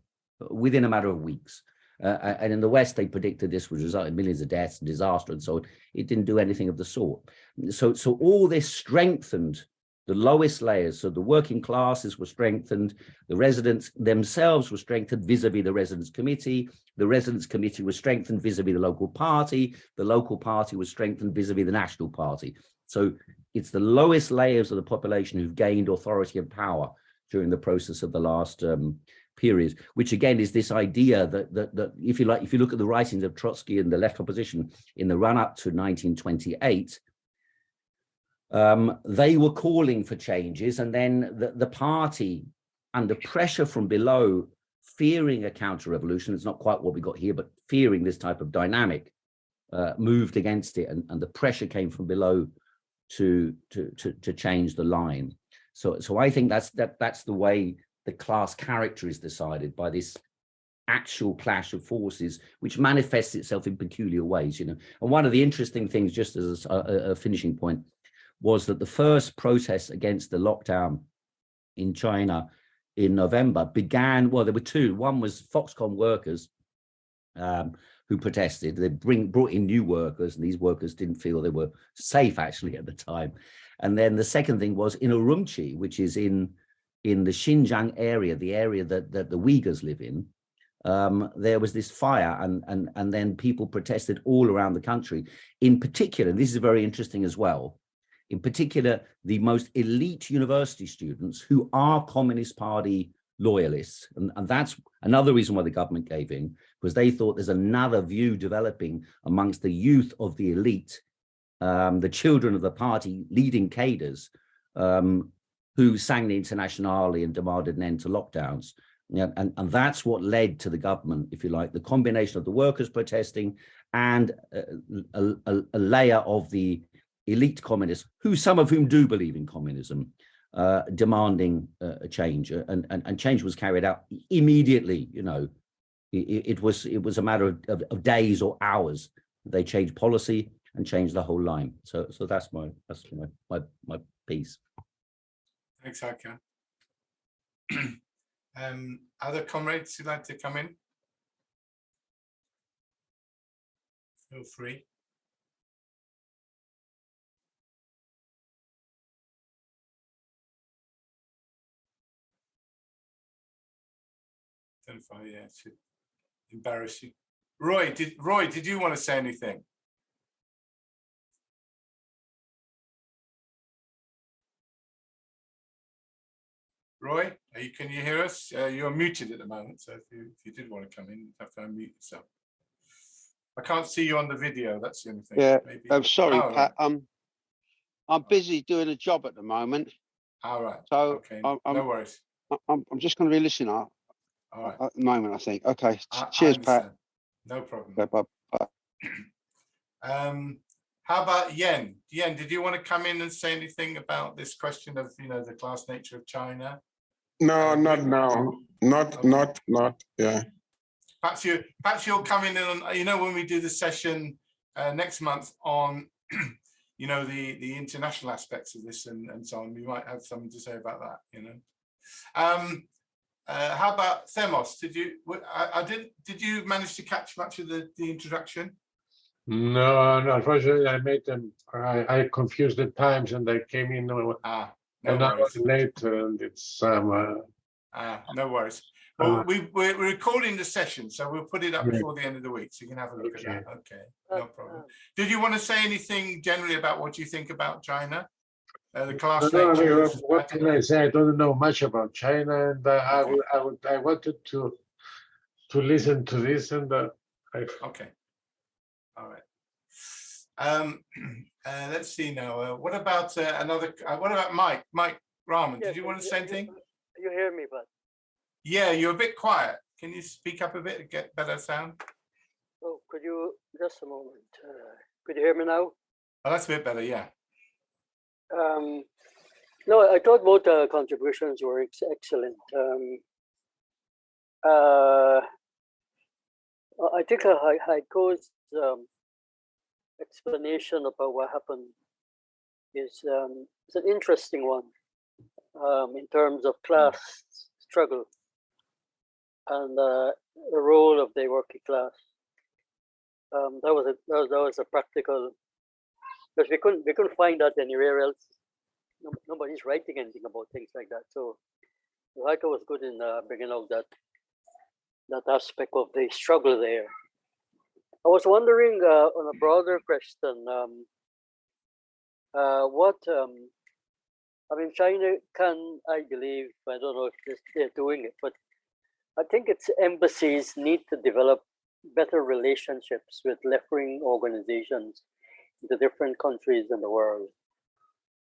Speaker 3: within a matter of weeks. And in the West, they predicted this would result in millions of deaths and disaster and so on. It didn't do anything of the sort. So all this strengthened the lowest layers. So the working classes were strengthened, the residents themselves were strengthened vis-a-vis the residence committee. The residence committee was strengthened vis-a-vis the local party was strengthened vis-a-vis the national party. So it's the lowest layers of the population who've gained authority and power during the process of the last period, which again is this idea that if you like, if you look at the writings of Trotsky and the left opposition in the run-up to 1928, they were calling for changes, and then the party, under pressure from below, fearing a counter-revolution, it's not quite what we got here, but fearing this type of dynamic, moved against it, and the pressure came from below to change the line. So I think that's the way the class character is decided, by this actual clash of forces, which manifests itself in peculiar ways, you know. And one of the interesting things, just as a finishing point, was that the first protests against the lockdown in China in November began, well, there were two. One was Foxconn workers who protested. They brought in new workers, and these workers didn't feel they were safe actually at the time. And then the second thing was in Urumqi, which is in the Xinjiang area, the area that the Uyghurs live in. There was this fire, and then people protested all around the country. In particular, and this is very interesting as well, in particular, the most elite university students who are Communist Party loyalists. And that's another reason why the government gave in, because they thought there's another view developing amongst the youth of the elite, the children of the party, leading cadres, who sang the Internationale and demanded an end to lockdowns. Yeah, and that's what led to the government, if you like, the combination of the workers protesting and a layer of the elite communists, some of whom do believe in communism, demanding a change, and change was carried out immediately. You know, it was a matter of days or hours. They changed policy and changed the whole line. So that's my piece.
Speaker 1: Thanks, Hakan. Other comrades who'd like to come in? Feel free. Don't know if I should embarrass you. Roy, did you want to say anything? Roy, can you hear us? You're muted at the moment, so if you did want to come in, you have to unmute yourself. I can't see you on the video. That's the only thing.
Speaker 4: Yeah,
Speaker 1: maybe.
Speaker 4: I'm sorry, Pat.
Speaker 1: Right.
Speaker 4: I'm busy doing a job at the moment.
Speaker 1: All right.
Speaker 4: So
Speaker 1: okay.
Speaker 4: no
Speaker 1: worries.
Speaker 4: I'm just going to be listening
Speaker 1: All right.
Speaker 4: at the moment, I think. Okay.
Speaker 1: I
Speaker 4: Cheers, Pat.
Speaker 1: No problem.
Speaker 4: Okay, bye.
Speaker 1: How about Yen? Yen, did you want to come in and say anything about this question of, the class nature of China?
Speaker 5: No, not now. Not. Yeah.
Speaker 1: Perhaps you'll come in on, when we do the session next month on, the international aspects of this and so on. We might have something to say about that. How about Themos? Did you manage to catch much of the introduction?
Speaker 6: No, unfortunately, I made them. I confused the times, and I came in an hour later, and it's
Speaker 1: no worries. Well, we're recording the session, so we'll put it up before the end of the week, so you can have a look at that. Okay, no problem. Did you want to say anything generally about what you think about China? The class nature.
Speaker 6: What can I say? I don't know much about China, and I wanted to listen to this, and
Speaker 1: okay. All right. Let's see now. What about what about Mike? Mike Rahman, did you want to say anything?
Speaker 7: You hear me, but
Speaker 1: yeah, you're a bit quiet. Can you speak up a bit and get better sound?
Speaker 7: oh, could you just a moment? Could you hear me now?
Speaker 1: Oh, that's a bit better. Yeah.
Speaker 7: No, I thought both contributions were excellent. I think Heiko's explanation about what happened is an interesting one in terms of class struggle and the role of the working class. That was a practical, because we couldn't find that anywhere else. Nobody's writing anything about things like that. So Heiko was good in bringing out that aspect of the struggle there. I was wondering on a broader question, China can, I believe, I don't know if they're doing it, but I think its embassies need to develop better relationships with left-wing organizations in the different countries in the world.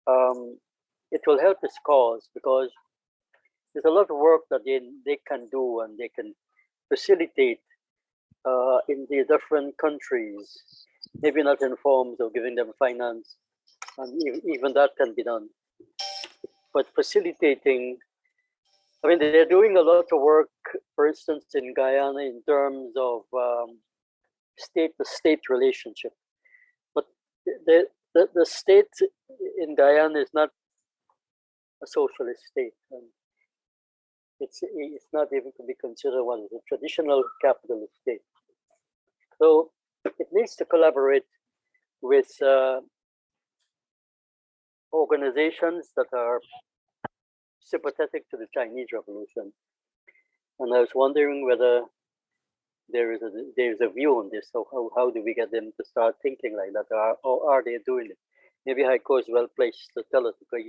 Speaker 7: it will help this cause, because there's a lot of work that they can do, and they can facilitate in the different countries, maybe not in forms of giving them finance, and even that can be done. But facilitating, I mean, they're doing a lot of work, for instance, in Guyana in terms of state-to-state relationship. But the state in Guyana is not a socialist state. And it's not even to be considered one as a traditional capitalist state. So it needs to collaborate with organizations that are sympathetic to the Chinese Revolution. And I was wondering whether there is a view on this. So how do we get them to start thinking like that, or are they doing it? Maybe Heiko is well placed to tell us, because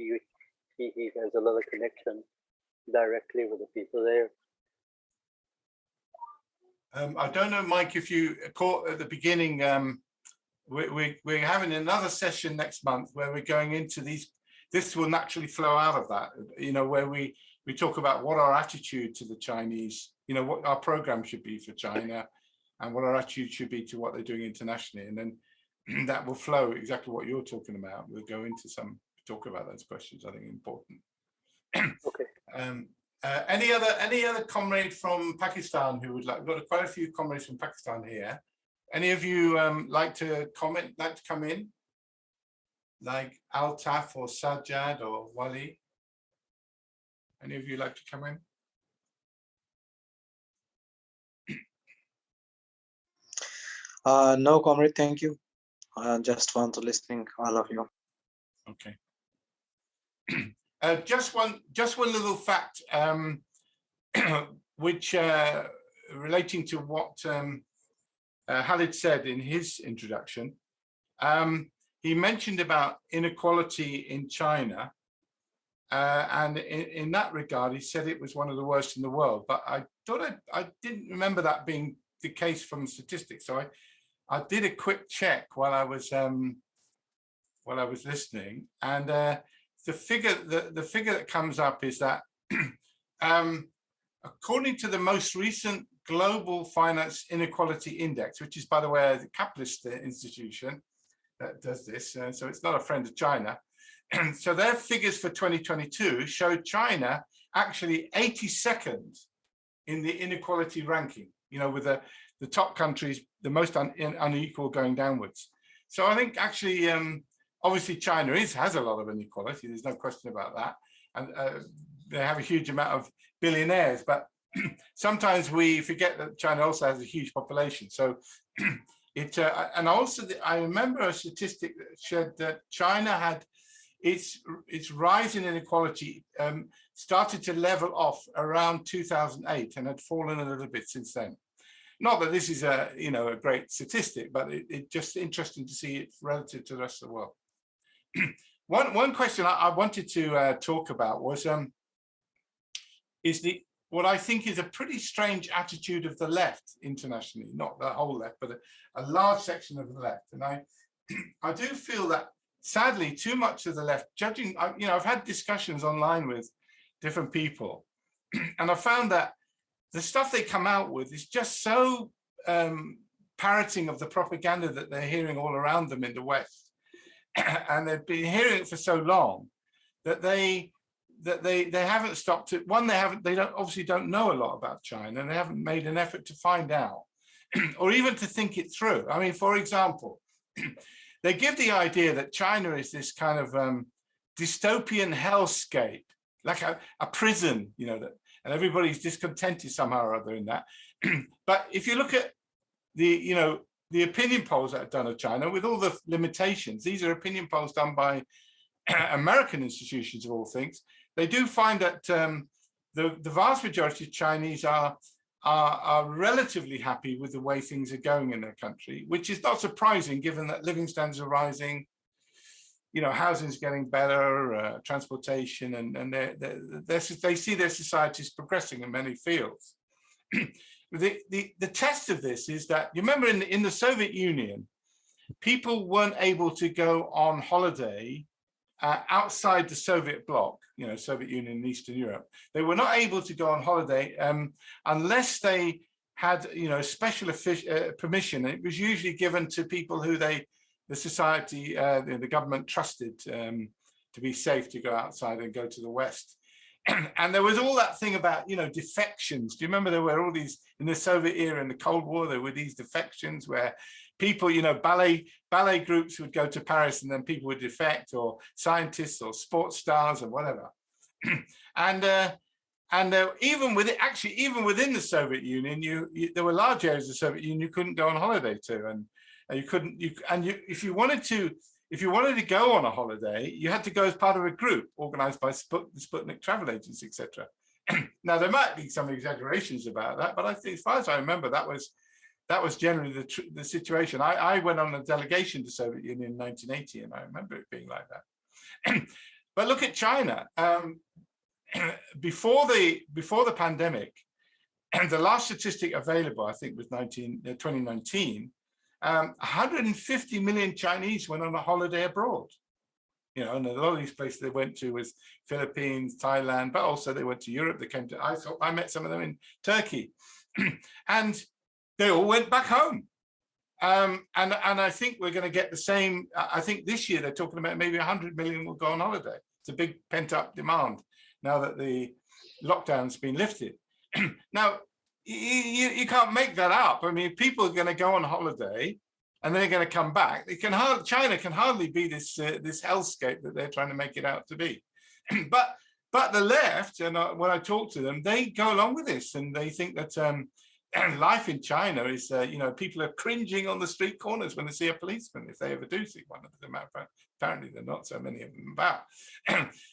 Speaker 7: he has a lot of connection directly with the people there.
Speaker 1: I don't know, Mike, if you caught at the beginning, we're having another session next month where we're going into these. This will naturally flow out of that, where we talk about what our attitude to the Chinese, what our program should be for China, and what our attitude should be to what they're doing internationally. And then that will flow exactly what you're talking about. We'll go into talk about those questions. I think important.
Speaker 7: Okay.
Speaker 1: Any other comrade from Pakistan who would like? We've got quite a few comrades from Pakistan here. Any of you like to comment? Like to come in? Like Altaf or Sajjad or Wali? Any of you like to come in?
Speaker 8: No, comrade, thank you. Just want to listening, all of you.
Speaker 1: Okay. Just one little fact, which relating to what Khalid said in his introduction. He mentioned about inequality in China, and in that regard, he said it was one of the worst in the world. But I didn't remember that being the case from statistics. So I did a quick check while I was listening, and the figure that comes up is that according to the most recent Global Finance Inequality Index, which is, by the way, a capitalist institution that does this, so it's not a friend of China. So their figures for 2022 showed China actually 82nd in the inequality ranking, with the top countries, the most unequal going downwards. So I think actually, obviously China has a lot of inequality, there's no question about that. And they have a huge amount of billionaires, but sometimes we forget that China also has a huge population. So and also I remember a statistic that showed that China had its rise in inequality started to level off around 2008 and had fallen a little bit since then. Not that this is a great statistic, but it's just interesting to see it relative to the rest of the world. One question I wanted to talk about was what I think is a pretty strange attitude of the left internationally, not the whole left, but a large section of the left. And I do feel that sadly too much of the left, judging, I've had discussions online with different people, and I found that the stuff they come out with is just so parroting of the propaganda that they're hearing all around them in the West. And they've been hearing it for so long that they haven't stopped it. One, they obviously don't know a lot about China, and they haven't made an effort to find out or even to think it through. I mean, for example, they give the idea that China is this kind of dystopian hellscape, like a prison, and everybody's discontented somehow or other in that. But if you look at the opinion polls that are done of China, with all the limitations, these are opinion polls done by American institutions of all things. They do find that the vast majority of Chinese are relatively happy with the way things are going in their country, which is not surprising given that living standards are rising, housing is getting better, transportation, and they see their societies progressing in many fields. The test of this is that, you remember in the Soviet Union, people weren't able to go on holiday outside the Soviet bloc, Soviet Union and Eastern Europe, they were not able to go on holiday unless they had, special permission. It was usually given to people who the society, the government trusted to be safe to go outside and go to the West. And there was all that thing about, defections. Do you remember there were all these, in the Soviet era, in the Cold War, there were these defections where people, ballet groups would go to Paris and then people would defect, or scientists or sports stars or whatever. And even within the Soviet Union, there were large areas of the Soviet Union you couldn't go on holiday to, and if you wanted to go on a holiday, you had to go as part of a group organized by the Sputnik travel agents, etc. Now there might be some exaggerations about that, but I think, as far as I remember, that was generally the situation. I went on a delegation to the Soviet Union in 1980, and I remember it being like that. But look at China. Before the pandemic, and the last statistic available, I think, was 2019. 150 million Chinese went on a holiday abroad. And a lot of these places they went to was Philippines, Thailand, but also they went to Europe. They came to, I met some of them in Turkey, and they all went back home. And I think we're going to get the same. I think this year they're talking about maybe 100 million will go on holiday. It's a big pent up demand now that the lockdown's been lifted. Now, you can't make that up. I mean, people are going to go on holiday and they're going to come back. China can hardly be this hellscape that they're trying to make it out to be. But the left, and when I talk to them, they go along with this, and they think that life in China is, people are cringing on the street corners when they see a policeman, if they ever do see one of them. Apparently, there are not so many of them about.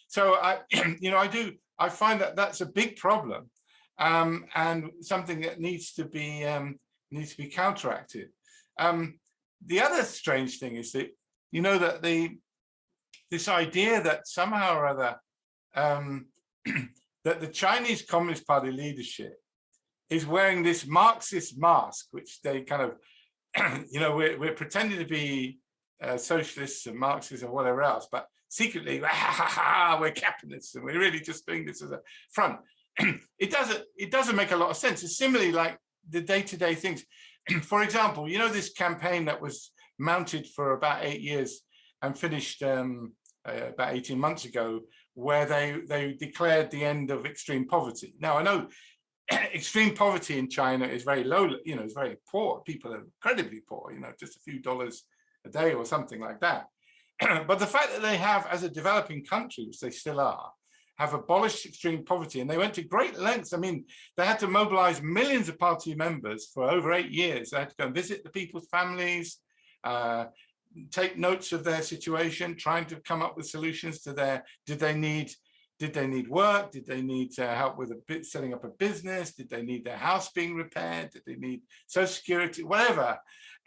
Speaker 1: So I find that that's a big problem. And something that needs to be counteracted. The other strange thing is that that this idea that somehow or other that the Chinese Communist Party leadership is wearing this Marxist mask, which they kind of we're pretending to be socialists and Marxists and whatever else, but secretly we're capitalists and we're really just doing this as a front. It doesn't make a lot of sense. It's similarly like the day-to-day things. For example, this campaign that was mounted for about 8 years and finished about 18 months ago, where they declared the end of extreme poverty. Now, I know extreme poverty in China is very low, it's very poor. People are incredibly poor, just a few dollars a day or something like that. But the fact that they have, as a developing country, which they still are, have abolished extreme poverty, and they went to great lengths. I mean, they had to mobilize millions of party members for over 8 years. They had to go and visit the people's families, take notes of their situation, trying to come up with solutions to did they need work? Did they need help with setting up a business? Did they need their house being repaired? Did they need Social Security? Whatever.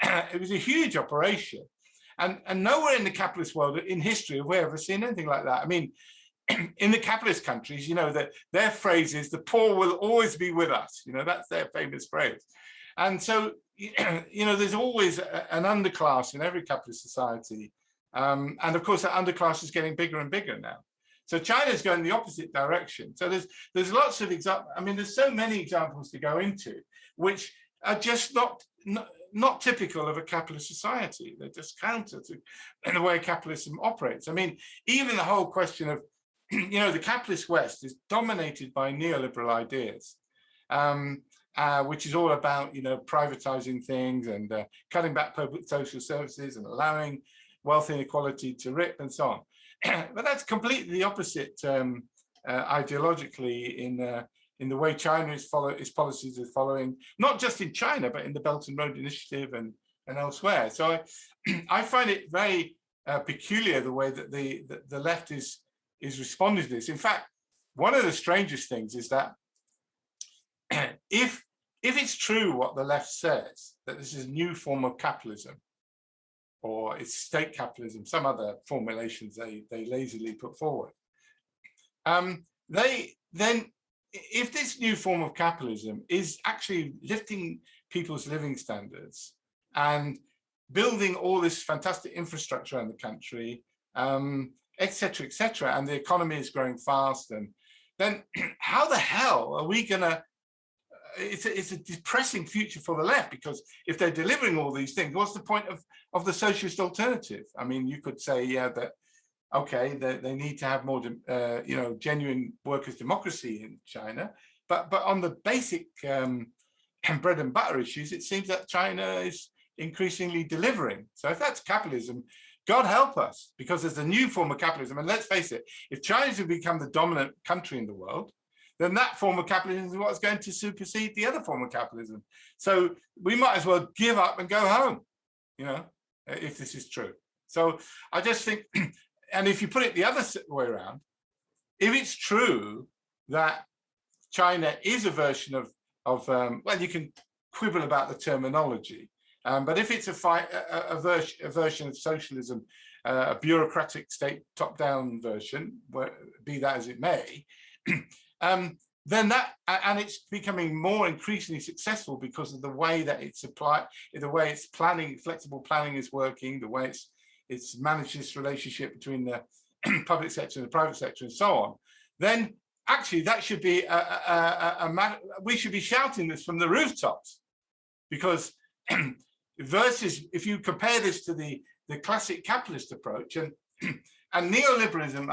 Speaker 1: It was a huge operation. And nowhere in the capitalist world in history have we ever seen anything like that. I mean, in the capitalist countries, that their phrase is, the poor will always be with us. That's their famous phrase. And so, there's always an underclass in every capitalist society. And of course, that underclass is getting bigger and bigger now. So China's going the opposite direction. So there's lots of examples. I mean, there's so many examples to go into, which are just not typical of a capitalist society. They're just counter to the way capitalism operates. I mean, even the whole question of, the capitalist West is dominated by neoliberal ideas, which is all about, privatizing things and cutting back public social services and allowing wealth inequality to rip and so on. But that's completely the opposite ideologically in the way China its policies is following, not just in China, but in the Belt and Road Initiative and elsewhere. So I find it very peculiar the way that the left is responding to this. In fact, one of the strangest things is that if it's true what the left says, that this is a new form of capitalism, or it's state capitalism, some other formulations they lazily put forward, then if this new form of capitalism is actually lifting people's living standards and building all this fantastic infrastructure in the country, etc., etc., and the economy is growing fast, and then how the hell are we gonna? It's a depressing future for the left, because if they're delivering all these things, what's the point of the socialist alternative? I mean, you could say, yeah, that okay, they need to have more, you know, genuine workers' democracy in China, but on the basic bread and butter issues, it seems that China is increasingly delivering. So if that's capitalism, God help us, because there's a new form of capitalism. And let's face it, if China has become the dominant country in the world, then that form of capitalism is what's going to supersede the other form of capitalism. So we might as well give up and go home, you know, if this is true. So I just think, and if you put it the other way around, if it's true that China is a version of well, you can quibble about the terminology, but if it's a version of socialism, a bureaucratic state top-down version, be that as it may, then that, and it's becoming more increasingly successful because of the way that it's applied, the way it's planning, flexible planning is working, the way it's managed this relationship between the public sector and the private sector and so on, then actually that should be a matter, we should be shouting this from the rooftops, because versus, if you compare this to the classic capitalist approach, and neoliberalism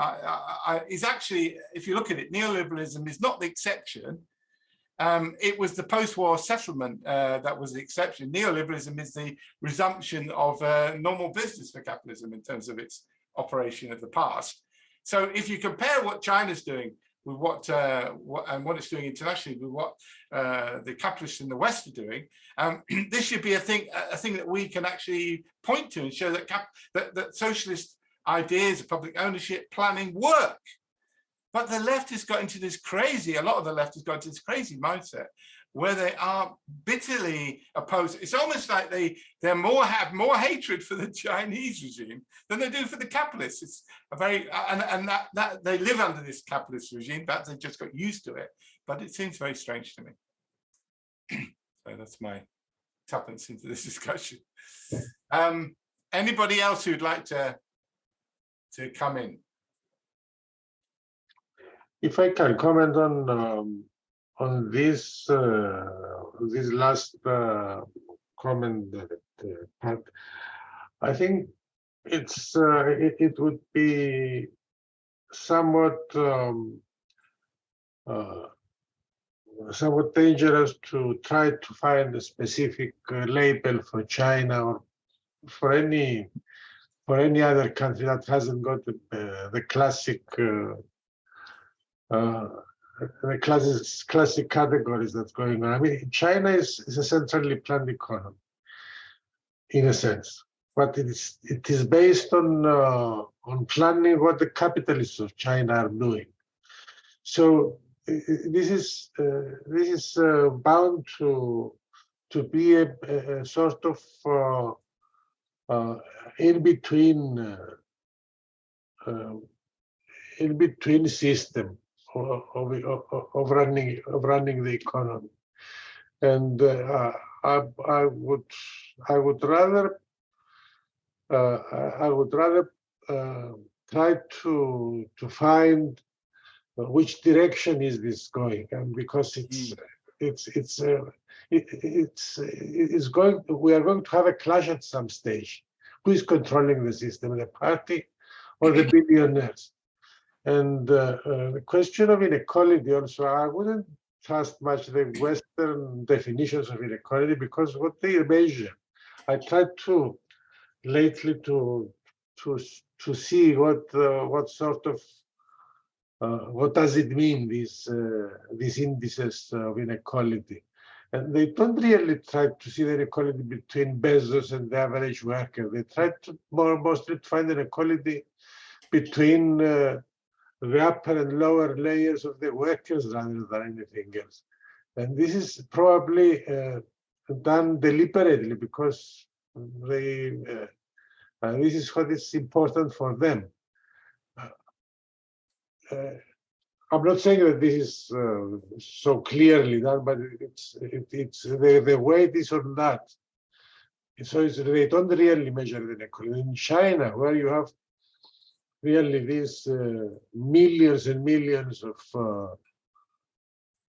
Speaker 1: is actually, if you look at it, neoliberalism is not the exception. It was the post-war settlement that was the exception. Neoliberalism is the resumption of normal business for capitalism in terms of its operation of the past. So if you compare what China's doing with what it's doing internationally with what the capitalists in the West are doing, this should be a thing that we can actually point to and show that that socialist ideas of public ownership planning work. But the left has got into this crazy, a lot of the left has got into this crazy mindset where they are bitterly opposed. It's almost like they have more hatred for the Chinese regime than they do for the capitalists. It's a very, and that they live under this capitalist regime, perhaps they just got used to it, but it seems very strange to me. So that's my tuppence into this discussion. Anybody else who'd like to come in?
Speaker 6: If I can comment on this this last comment part, I think it would be somewhat somewhat dangerous to try to find a specific label for China or for any other country that hasn't got the classic classic categories that's going on. I mean, China is a centrally planned economy, in a sense, but it is based on planning what the capitalists of China are doing. So this is bound to be a sort of in between system of running the economy, and I would rather try to find which direction is this going, and because we are going to have a clash at some stage. Who is controlling the system, the party or the billionaires? And the question of inequality also, I wouldn't trust much the Western definitions of inequality, because what they measure, I tried to lately to see what sort of what does it mean, these indices of inequality. And they don't really try to see the inequality between Bezos and the average worker. They try to mostly find inequality between the upper and lower layers of the workers rather than anything else. And this is probably done deliberately, because this is what is important for them. I'm not saying that this is so clearly done, but it's the way it is on that. So they don't really measure the inequality. In China, where you have really these millions and millions of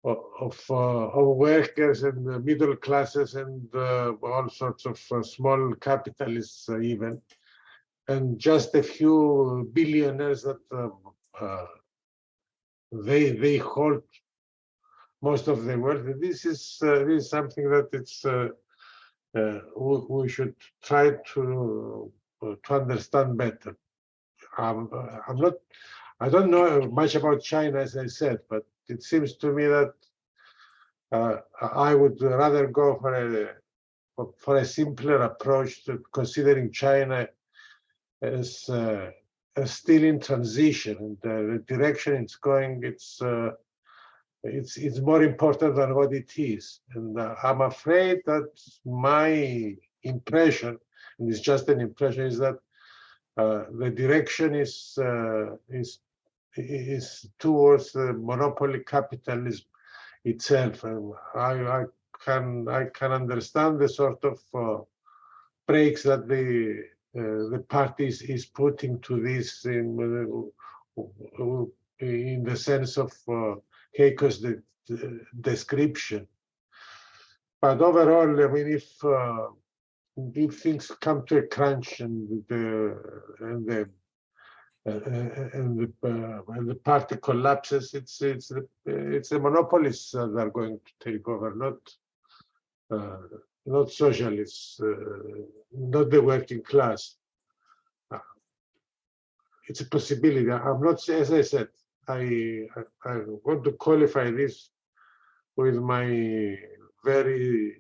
Speaker 6: workers and the middle classes and all sorts of small capitalists even, and just a few billionaires that they hold most of the world. This is something that it's we should try to understand better. I don't know much about China, as I said, but it seems to me that I would rather go for a simpler approach to considering China as still in transition, and the direction it's going, it's more important than what it is. And I'm afraid that my impression, and it's just an impression, is that the direction is towards the monopoly capitalism itself. And I can understand the sort of breaks that the party is putting to this in the sense of Keiko's description. But overall, I mean, if things come to a crunch and the party collapses, it's the monopolists that are going to take over, not socialists, not the working class. It's a possibility. I'm not, as I said, I want to qualify this with my very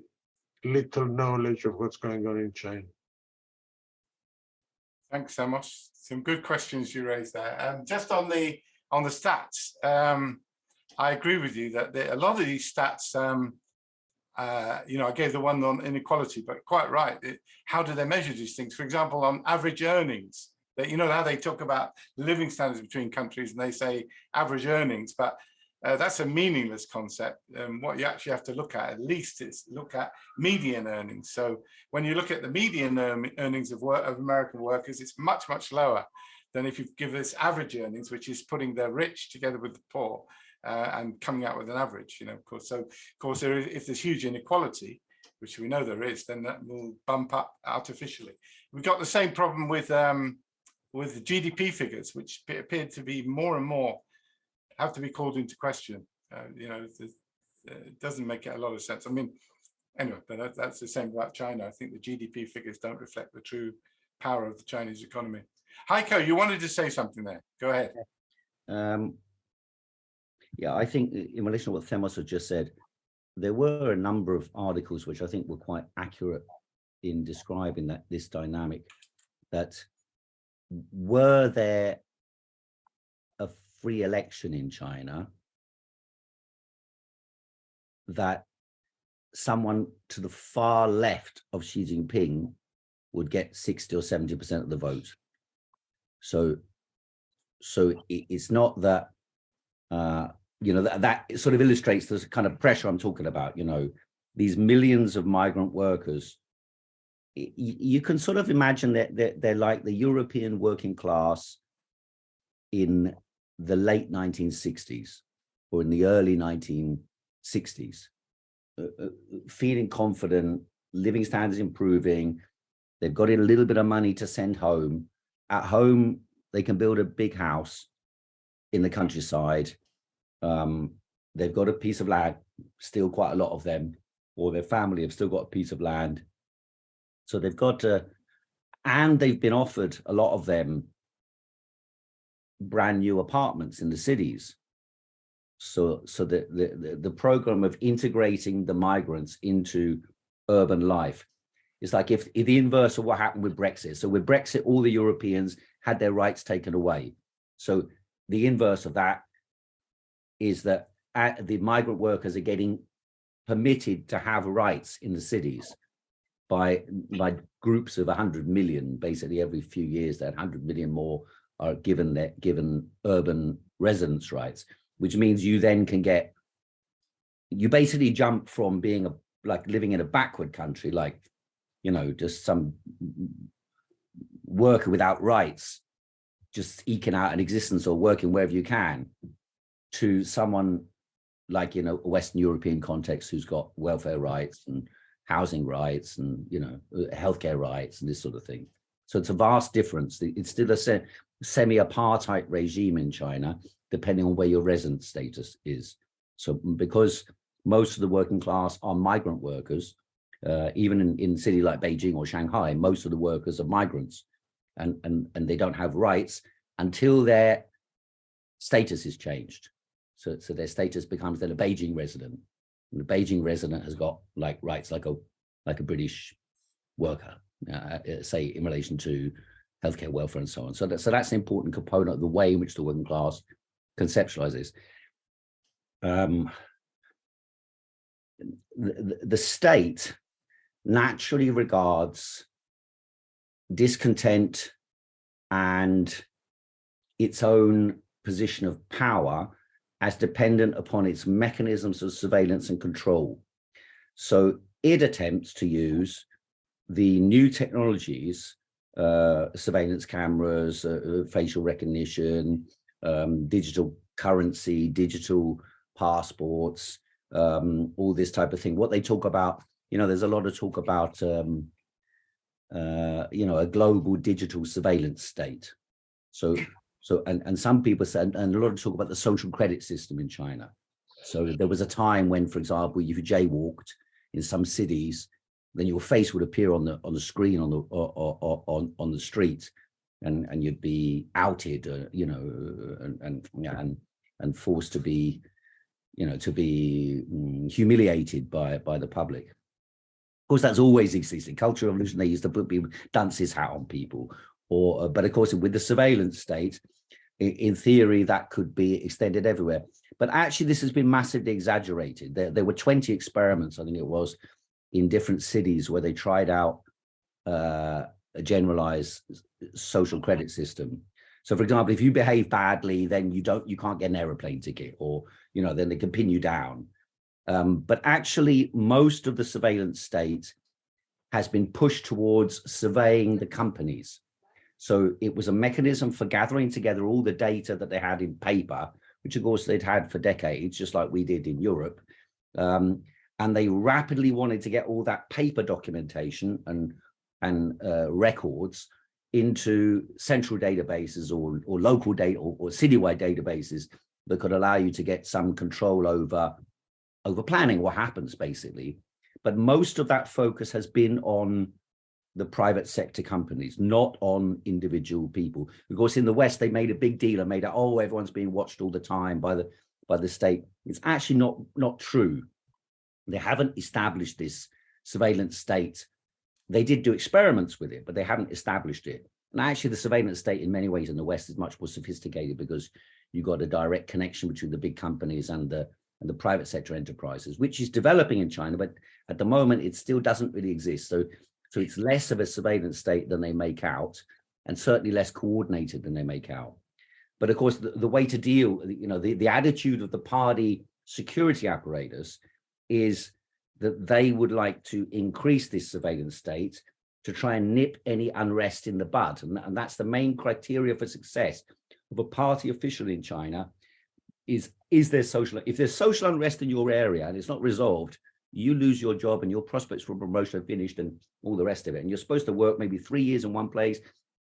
Speaker 6: little knowledge of what's going on in China.
Speaker 1: Thanks, Amos. Some good questions you raised there. Just on the stats, I agree with you that a lot of these stats, you know, I gave the one on inequality, but quite right. How do they measure these things? For example, on average earnings, that, you know, how they talk about living standards between countries and they say average earnings, but that's a meaningless concept. What you actually have to look at least is look at median earnings. So when you look at the median earnings of American workers, it's much, much lower than if you give this average earnings, which is putting the rich together with the poor and coming out with an average, you know, of course. So, of course, if there's huge inequality, which we know there is, then that will bump up artificially. We've got the same problem with the GDP figures, which appear to be more and more have to be called into question. You know, it doesn't make a lot of sense. I mean, anyway, but that's the same about China. I think the GDP figures don't reflect the true power of the Chinese economy. Heiko, you wanted to say something there. Go ahead.
Speaker 3: Yeah, I think in relation to what Themos had just said, there were a number of articles which I think were quite accurate in describing this dynamic, that were there a free election in China, that someone to the far left of Xi Jinping would get 60 or 70% of the vote. So it's not that, you know, that sort of illustrates the kind of pressure I'm talking about. You know, these millions of migrant workers, you can sort of imagine that they're like the European working class in the late 1960s or in the early 1960s, feeling confident, living standards improving. They've got in a little bit of money to send home. At home, they can build a big house in the countryside. They've got a piece of land, still quite a lot of them, or their family have still got a piece of land. So they've got and they've been offered, a lot of them, brand new apartments in the cities. So the program of integrating the migrants into urban life is like if the inverse of what happened with Brexit. So with Brexit, all the Europeans had their rights taken away. So the inverse of that is that the migrant workers are getting permitted to have rights in the cities by groups of 100 million. Basically, every few years, that 100 million more are given urban residence rights, which means you then can you basically jump from being like living in a backward country, like, you know, just some worker without rights, just eking out an existence or working wherever you can, to someone like, a Western European context who's got welfare rights and housing rights and, healthcare rights and this sort of thing. So it's a vast difference. It's still a semi-apartheid regime in China, depending on where your resident status is. So because most of the working class are migrant workers, even in cities like Beijing or Shanghai, most of the workers are migrants, and they don't have rights until their status is changed. So their status becomes then a Beijing resident, and the Beijing resident has got like rights like a British worker, say in relation to healthcare, welfare, and so on. So that's an important component of the way in which the working class conceptualizes. The state naturally regards discontent and its own position of power as dependent upon its mechanisms of surveillance and control. So it attempts to use the new technologies, surveillance cameras, facial recognition, digital currency, digital passports, all this type of thing. What they talk about, there's a lot of talk about, a global digital surveillance state. So some people said, and a lot of talk about the social credit system in China. So there was a time when, for example, if you jaywalked in some cities, then your face would appear on the screen on the street, and you'd be outed, and forced to be, humiliated by the public. Of course, that's always existed. Cultural Revolution, they used to put people dunce's hat on people, but of course, with the surveillance state, in theory, that could be extended everywhere. But actually, this has been massively exaggerated. There were 20 experiments, I think it was, in different cities where they tried out a generalized social credit system. So, for example, if you behave badly, then you can't get an aeroplane ticket, or then they can pin you down. But actually, most of the surveillance state has been pushed towards surveying the companies. So it was a mechanism for gathering together all the data that they had in paper, which of course they'd had for decades, just like we did in Europe. And they rapidly wanted to get all that paper documentation and records into central databases or local data or citywide databases that could allow you to get some control over planning what happens, basically. But most of that focus has been on the private sector companies, not on individual people. Of course, in the West, they made a big deal and made it, everyone's being watched all the time by the state. It's actually not true. They haven't established this surveillance state. They did do experiments with it, but they haven't established it. And actually, the surveillance state in many ways in the West is much more sophisticated, because you've got a direct connection between the big companies and the private sector enterprises, which is developing in China, but at the moment, it still doesn't really exist. So it's less of a surveillance state than they make out, and certainly less coordinated than they make out. But of course, the way to deal, the attitude of the party security apparatus is that they would like to increase this surveillance state to try and nip any unrest in the bud. And that's the main criteria for success of a party official in China. Is there if there's social unrest in your area and it's not resolved, you lose your job and your prospects for promotion are finished and all the rest of it. And you're supposed to work maybe 3 years in one place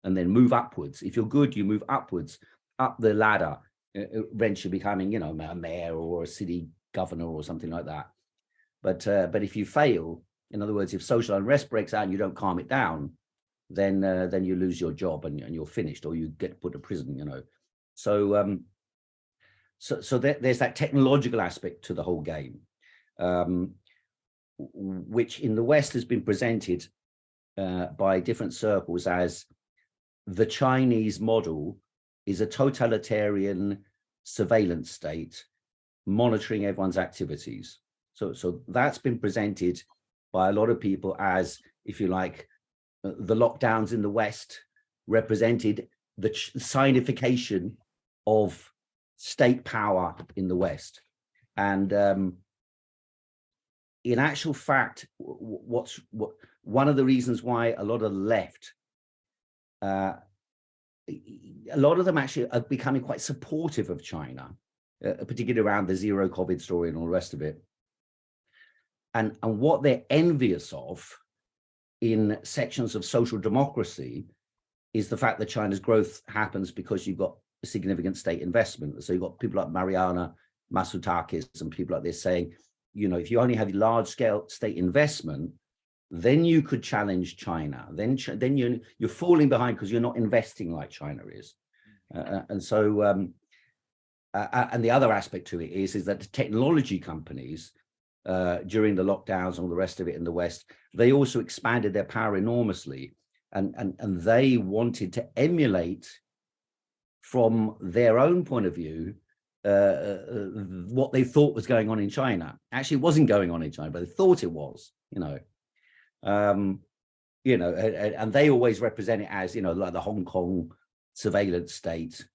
Speaker 3: and then move upwards. If you're good, you move upwards, up the ladder, eventually becoming, a mayor or a city governor or something like that. But if you fail, in other words, if social unrest breaks out and you don't calm it down, then you lose your job and you're finished, or you get put to prison, So there's that technological aspect to the whole game, which in the West has been presented by different circles as the Chinese model is a totalitarian surveillance state monitoring everyone's activities. So that's been presented by a lot of people as, if you like, the lockdowns in the West represented the signification of state power in the West. And in actual fact, one of the reasons why a lot of the left a lot of them actually are becoming quite supportive of China, particularly around the zero COVID story and all the rest of it. And what they're envious of in sections of social democracy is the fact that China's growth happens because you've got a significant state investment. So you've got people like Mariana Matsotakis and people like this saying, you know, if you only have large scale state investment, then you could challenge China. Then you're falling behind because you're not investing like China is. And so, and the other aspect to it is that the technology companies, during the lockdowns and all the rest of it in the West, they also expanded their power enormously, and they wanted to emulate from their own point of view what they thought was going on in China. Actually, it wasn't going on in China, but they thought it was, and they always represent it as, like the Hong Kong surveillance state,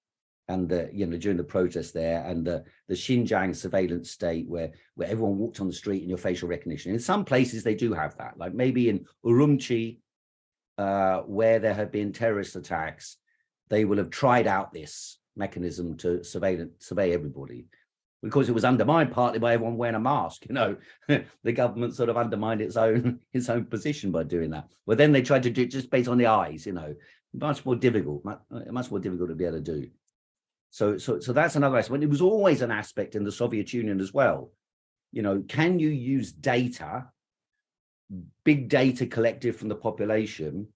Speaker 3: and during the protests there, and the Xinjiang surveillance state where everyone walked on the street and your facial recognition. In some places they do have that, like maybe in Urumqi, where there have been terrorist attacks, they will have tried out this mechanism to survey everybody. Because it was undermined partly by everyone wearing a mask, the government sort of undermined its own position by doing that. Well, then they tried to do it just based on the eyes, much more difficult to be able to do. So that's another aspect. It was always an aspect in the Soviet Union as well. Can you use data, big data collected from the population,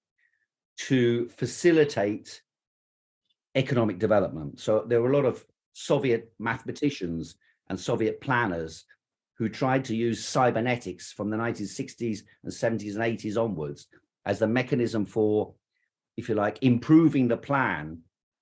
Speaker 3: to facilitate economic development? So there were a lot of Soviet mathematicians and Soviet planners who tried to use cybernetics from the 1960s and 70s and 80s onwards as the mechanism for, if you like, improving the plan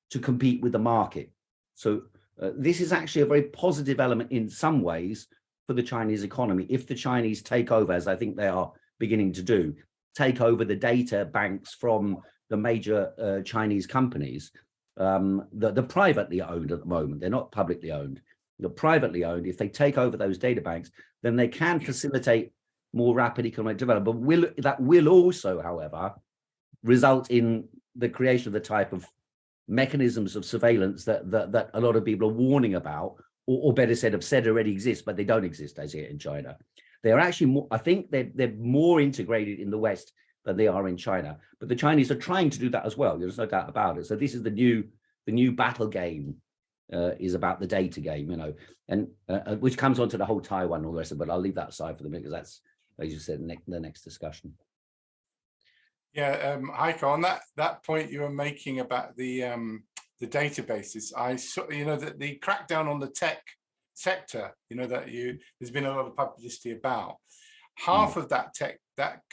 Speaker 3: to compete with the market. So this is actually a very positive element in some ways for the Chinese economy. If the Chinese take over, as I think they are beginning to do, take over the data banks from the major Chinese companies, they're privately owned at the moment. They're not publicly owned. They're privately owned. If they take over those data banks, then they can facilitate more rapid economic development. But that will also, however, result in the creation of the type of mechanisms of surveillance that a lot of people are warning about, or better said, have said already exist, but they don't exist as yet in China. They're actually more, I think they're more integrated in the West than they are in China. But the Chinese are trying to do that as well. There's no doubt about it. So this is the new battle game, is about the data game, and which comes onto the whole Taiwan and all the rest of it. But I'll leave that aside for the minute, because that's, as you said, the next discussion.
Speaker 1: Yeah, Heiko, on that point you were making about the databases, I saw, that the crackdown on the tech sector, there's been a lot of publicity about. Half of that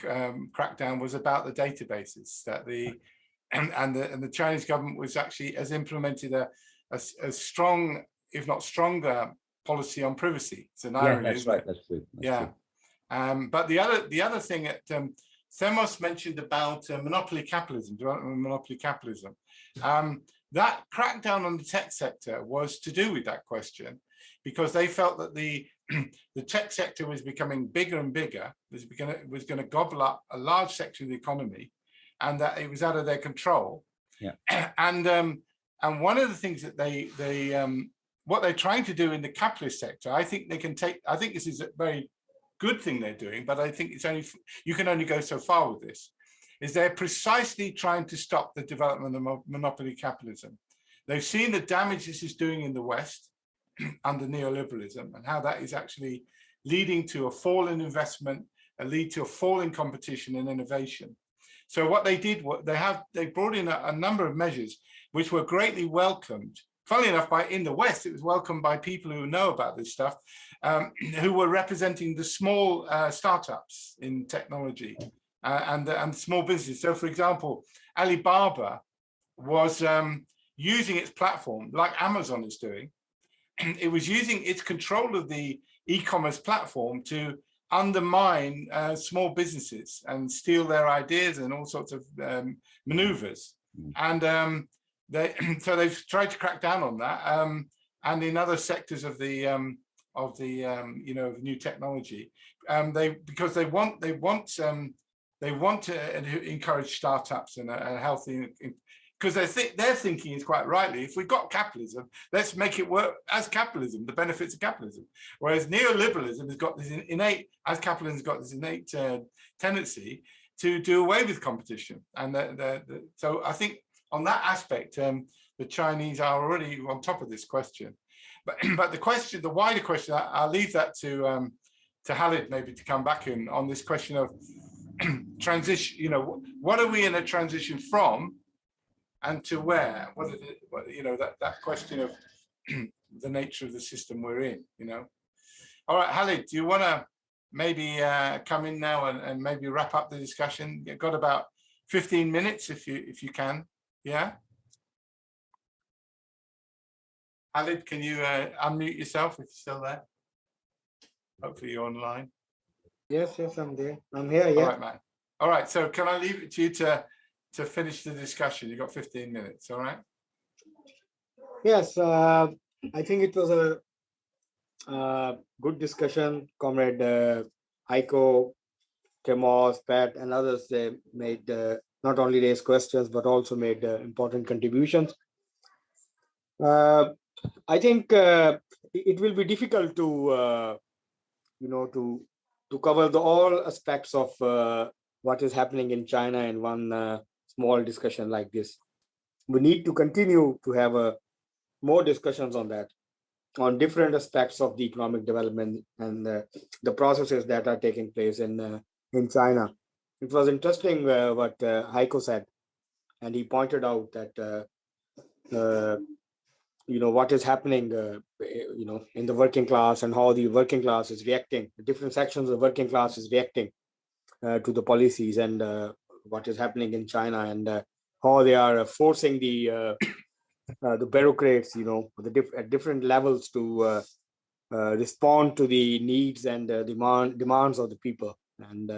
Speaker 1: crackdown was about the databases that the Chinese government has implemented a strong, if not stronger, policy on privacy. It's an irony,
Speaker 3: that's
Speaker 1: isn't
Speaker 3: right.
Speaker 1: it?
Speaker 3: That's true.
Speaker 1: Yeah. But the other thing that Themos mentioned about monopoly capitalism, development of monopoly capitalism. That crackdown on the tech sector was to do with that question, because they felt that the tech sector was becoming bigger and bigger, was going to gobble up a large section of the economy, and that it was out of their control.
Speaker 3: Yeah.
Speaker 1: And one of the things that they what they're trying to do in the capitalist sector, I think this is a very good thing they're doing, but I think you can only go so far with this, is they're precisely trying to stop the development of monopoly capitalism. They've seen the damage this is doing in the West under neoliberalism, and how that is actually leading to a fall in investment, lead to a fall in competition and innovation. So what they did, they brought in a number of measures which were greatly welcomed. Funnily enough, in the West, it was welcomed by people who know about this stuff, who were representing the small startups in technology and small businesses. So, for example, Alibaba was using its platform, like Amazon is doing. It was using its control of the e-commerce platform to undermine small businesses and steal their ideas and all sorts of maneuvers. And so they've tried to crack down on that, and in other sectors of the new technology, because they want to encourage startups and a healthy because they're thinking is quite rightly, if we've got capitalism, let's make it work as capitalism, the benefits of capitalism. Whereas neoliberalism has got this innate, as capitalism's got this innate tendency to do away with competition. And so I think on that aspect, the Chinese are already on top of this question. But the question, the wider question, I'll leave that to Khalid maybe to come back in on this question of transition. You know, what are we in a transition from, and to where? What is it? You know, that question of the nature of the system we're in. You know. All right, Khalid, do you want to maybe come in now and maybe wrap up the discussion? You've got about 15 minutes if you can. Yeah. Khalid, can you unmute yourself if you're still there? Hopefully you're online.
Speaker 2: Yes, I'm there. I'm here, yeah.
Speaker 1: All right, man. All right, so can I leave it to you to finish the discussion? You've got 15 minutes, all right?
Speaker 2: Yes, I think it was a good discussion. Comrade Heiko, Temos, Pat, and others, they made not only raised questions, but also made important contributions. I think it will be difficult to, to cover all aspects of what is happening in China in one small discussion like this. We need to continue to have more discussions on that, on different aspects of the economic development and the processes that are taking place in China. It was interesting what Heiko said, and he pointed out that what is happening in the working class, and how the working class is reacting, the different sections of the working class is reacting to the policies, and what is happening in China, and how they are forcing the bureaucrats, at different levels to respond to the needs and demands of the people. And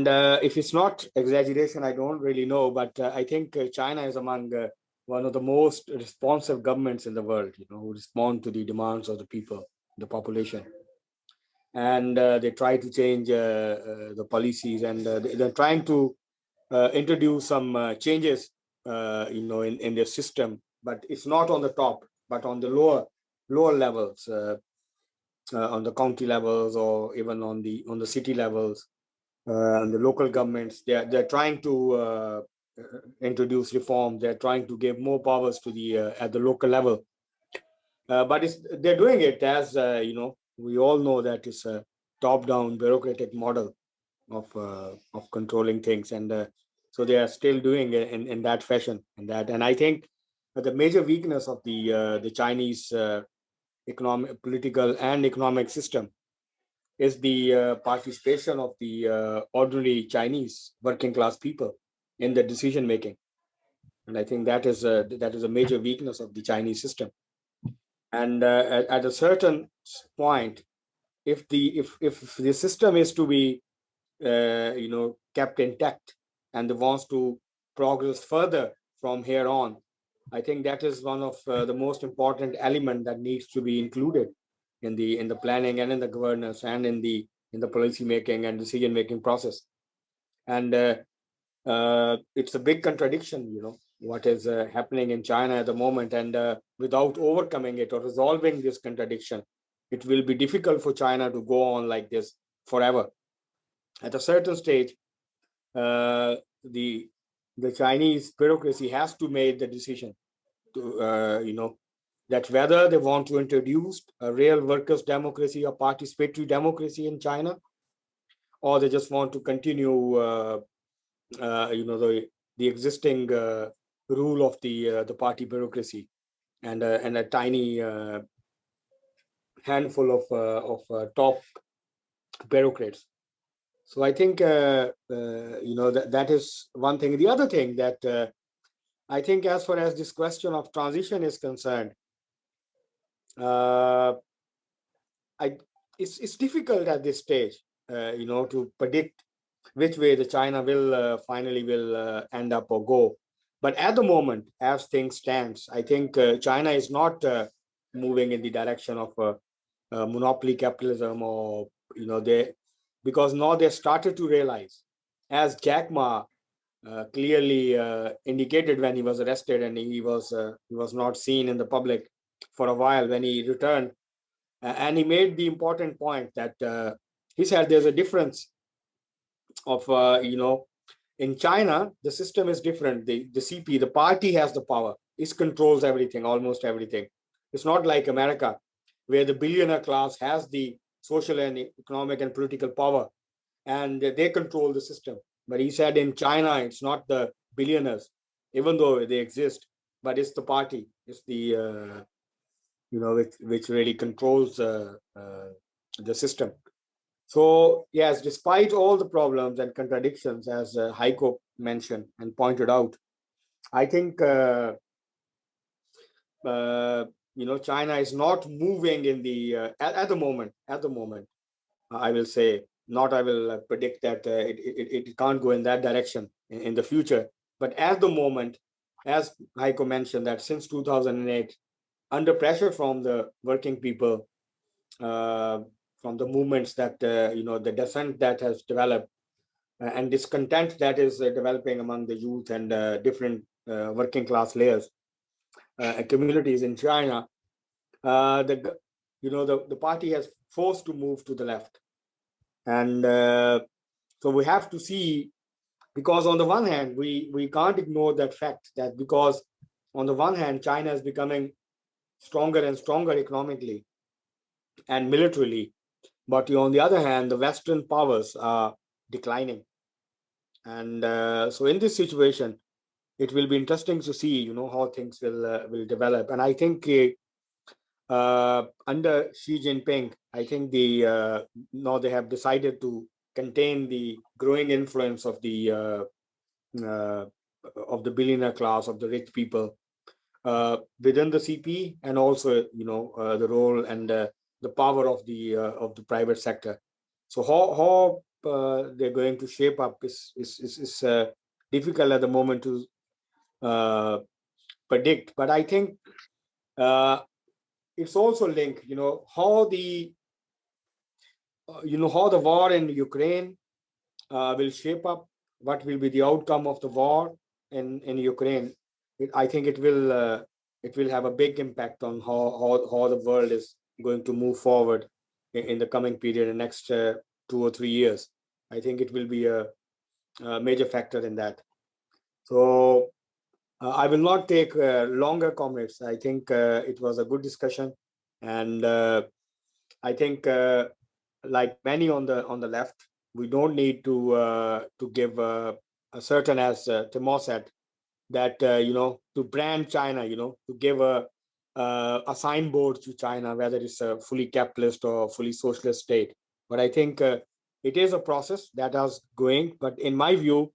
Speaker 2: if it's not exaggeration, I don't really know, but I think China is among one of the most responsive governments in the world, who respond to the demands of the people, the population. And they try to change the policies, and they're trying to introduce some changes, in their system, but it's not on the top, but on the lower levels, on the county levels, or even on the city levels, and the local governments. They're trying to introduce reform. They're trying to give more powers to the at the local level, but they're doing it as we all know that it's a top-down bureaucratic model of controlling things, and so they are still doing it in that fashion. And I think the major weakness of the Chinese economic, political, and economic system is the participation of the ordinary Chinese working class people in the decision making. And I think that is a major weakness of the Chinese system. And at a certain point, if the system is to be kept intact, and wants to progress further from here on, I think that is one of the most important element that needs to be included in the planning, and in the governance, and in the policy making and decision making process. And it's a big contradiction, what is happening in China at the moment, and without overcoming it or resolving this contradiction, it will be difficult for China to go on like this forever. At a certain stage, the Chinese bureaucracy has to make the decision to that whether they want to introduce a real workers' democracy or participatory democracy in China, or they just want to continue the existing rule of the party bureaucracy, and a tiny handful of top bureaucrats. So I think that is one thing. The other thing that I think, as far as this question of transition is concerned, it's difficult at this stage, to predict which way the China will finally end up or go. But at the moment, as things stands, I think China is not moving in the direction of monopoly capitalism, or because now they started to realize, as Jack Ma clearly indicated when he was arrested, and he was not seen in the public for a while. When he returned, and he made the important point that he said there's a difference of in China the system is different. The CP, the party, has the power. It controls everything, almost everything. It's not like America, where the billionaire class has the social and economic and political power, and they control the system. But he said in China, it's not the billionaires, even though they exist, but it's the party, it's the which really controls the system. So yes, despite all the problems and contradictions, as Heiko mentioned and pointed out, I think China is not moving in the at the moment. I will say not. I will predict that it can't go in that direction in the future. But at the moment, as Heiko mentioned, that since 2008, under pressure from the working people, from the movements that the dissent that has developed, and discontent that is developing among the youth and different working class layers, communities in China, the party has forced to move to the left, and so we have to see, because on the one hand we can't ignore that fact that because on the one hand China is becoming stronger and stronger economically and militarily, but on the other hand the Western powers are declining, and so in this situation it will be interesting to see how things will develop. And I think under Xi Jinping, I think now they have decided to contain the growing influence of the billionaire class, of the rich people within the CP, and also the role and the power of the private sector. So how they're going to shape up is difficult at the moment to predict. But I think it's also linked, how the war in Ukraine will shape up. What will be the outcome of the war in Ukraine? I think it will have a big impact on how the world is going to move forward in the coming period, in the next 2 or 3 years. I think it will be a major factor in that. So I will not take longer comments. I think it was a good discussion, and I think like many on the left, we don't need to give a certain, as Timur said, that to brand China, to give a signboard to China, whether it's a fully capitalist or fully socialist state. But I think it is a process that is going. But in my view,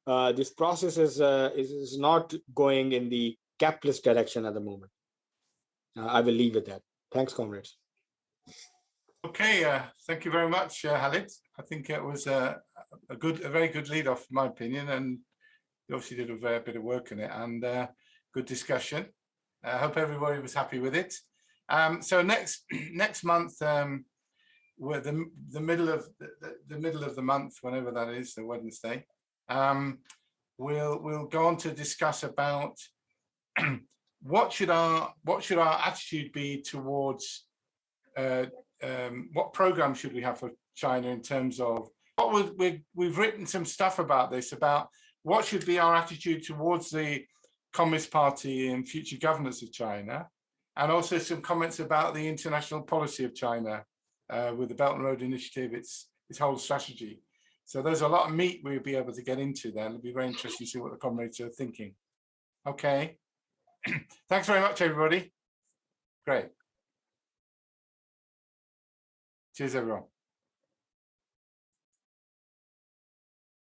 Speaker 2: this process is not going in the capitalist direction at the moment. I will leave with that. Thanks, comrades.
Speaker 1: Okay, thank you very much, Khalid. I think it was a very good lead off, in my opinion, and you obviously did a fair bit of work on it, and good discussion. I hope everybody was happy with it. So next month, we're the middle of the month, whenever that is, the Wednesday. We'll go on to discuss about what should our attitude be towards what program should we have for China in terms of what we've written some stuff about this, about what should be our attitude towards the Communist Party and future governance of China, and also some comments about the international policy of China with the Belt and Road Initiative, its whole strategy. So there's a lot of meat we'll be able to get into there. It'll be very interesting to see what the comrades are thinking. Okay. Thanks very much, everybody. Great. Cheers, everyone.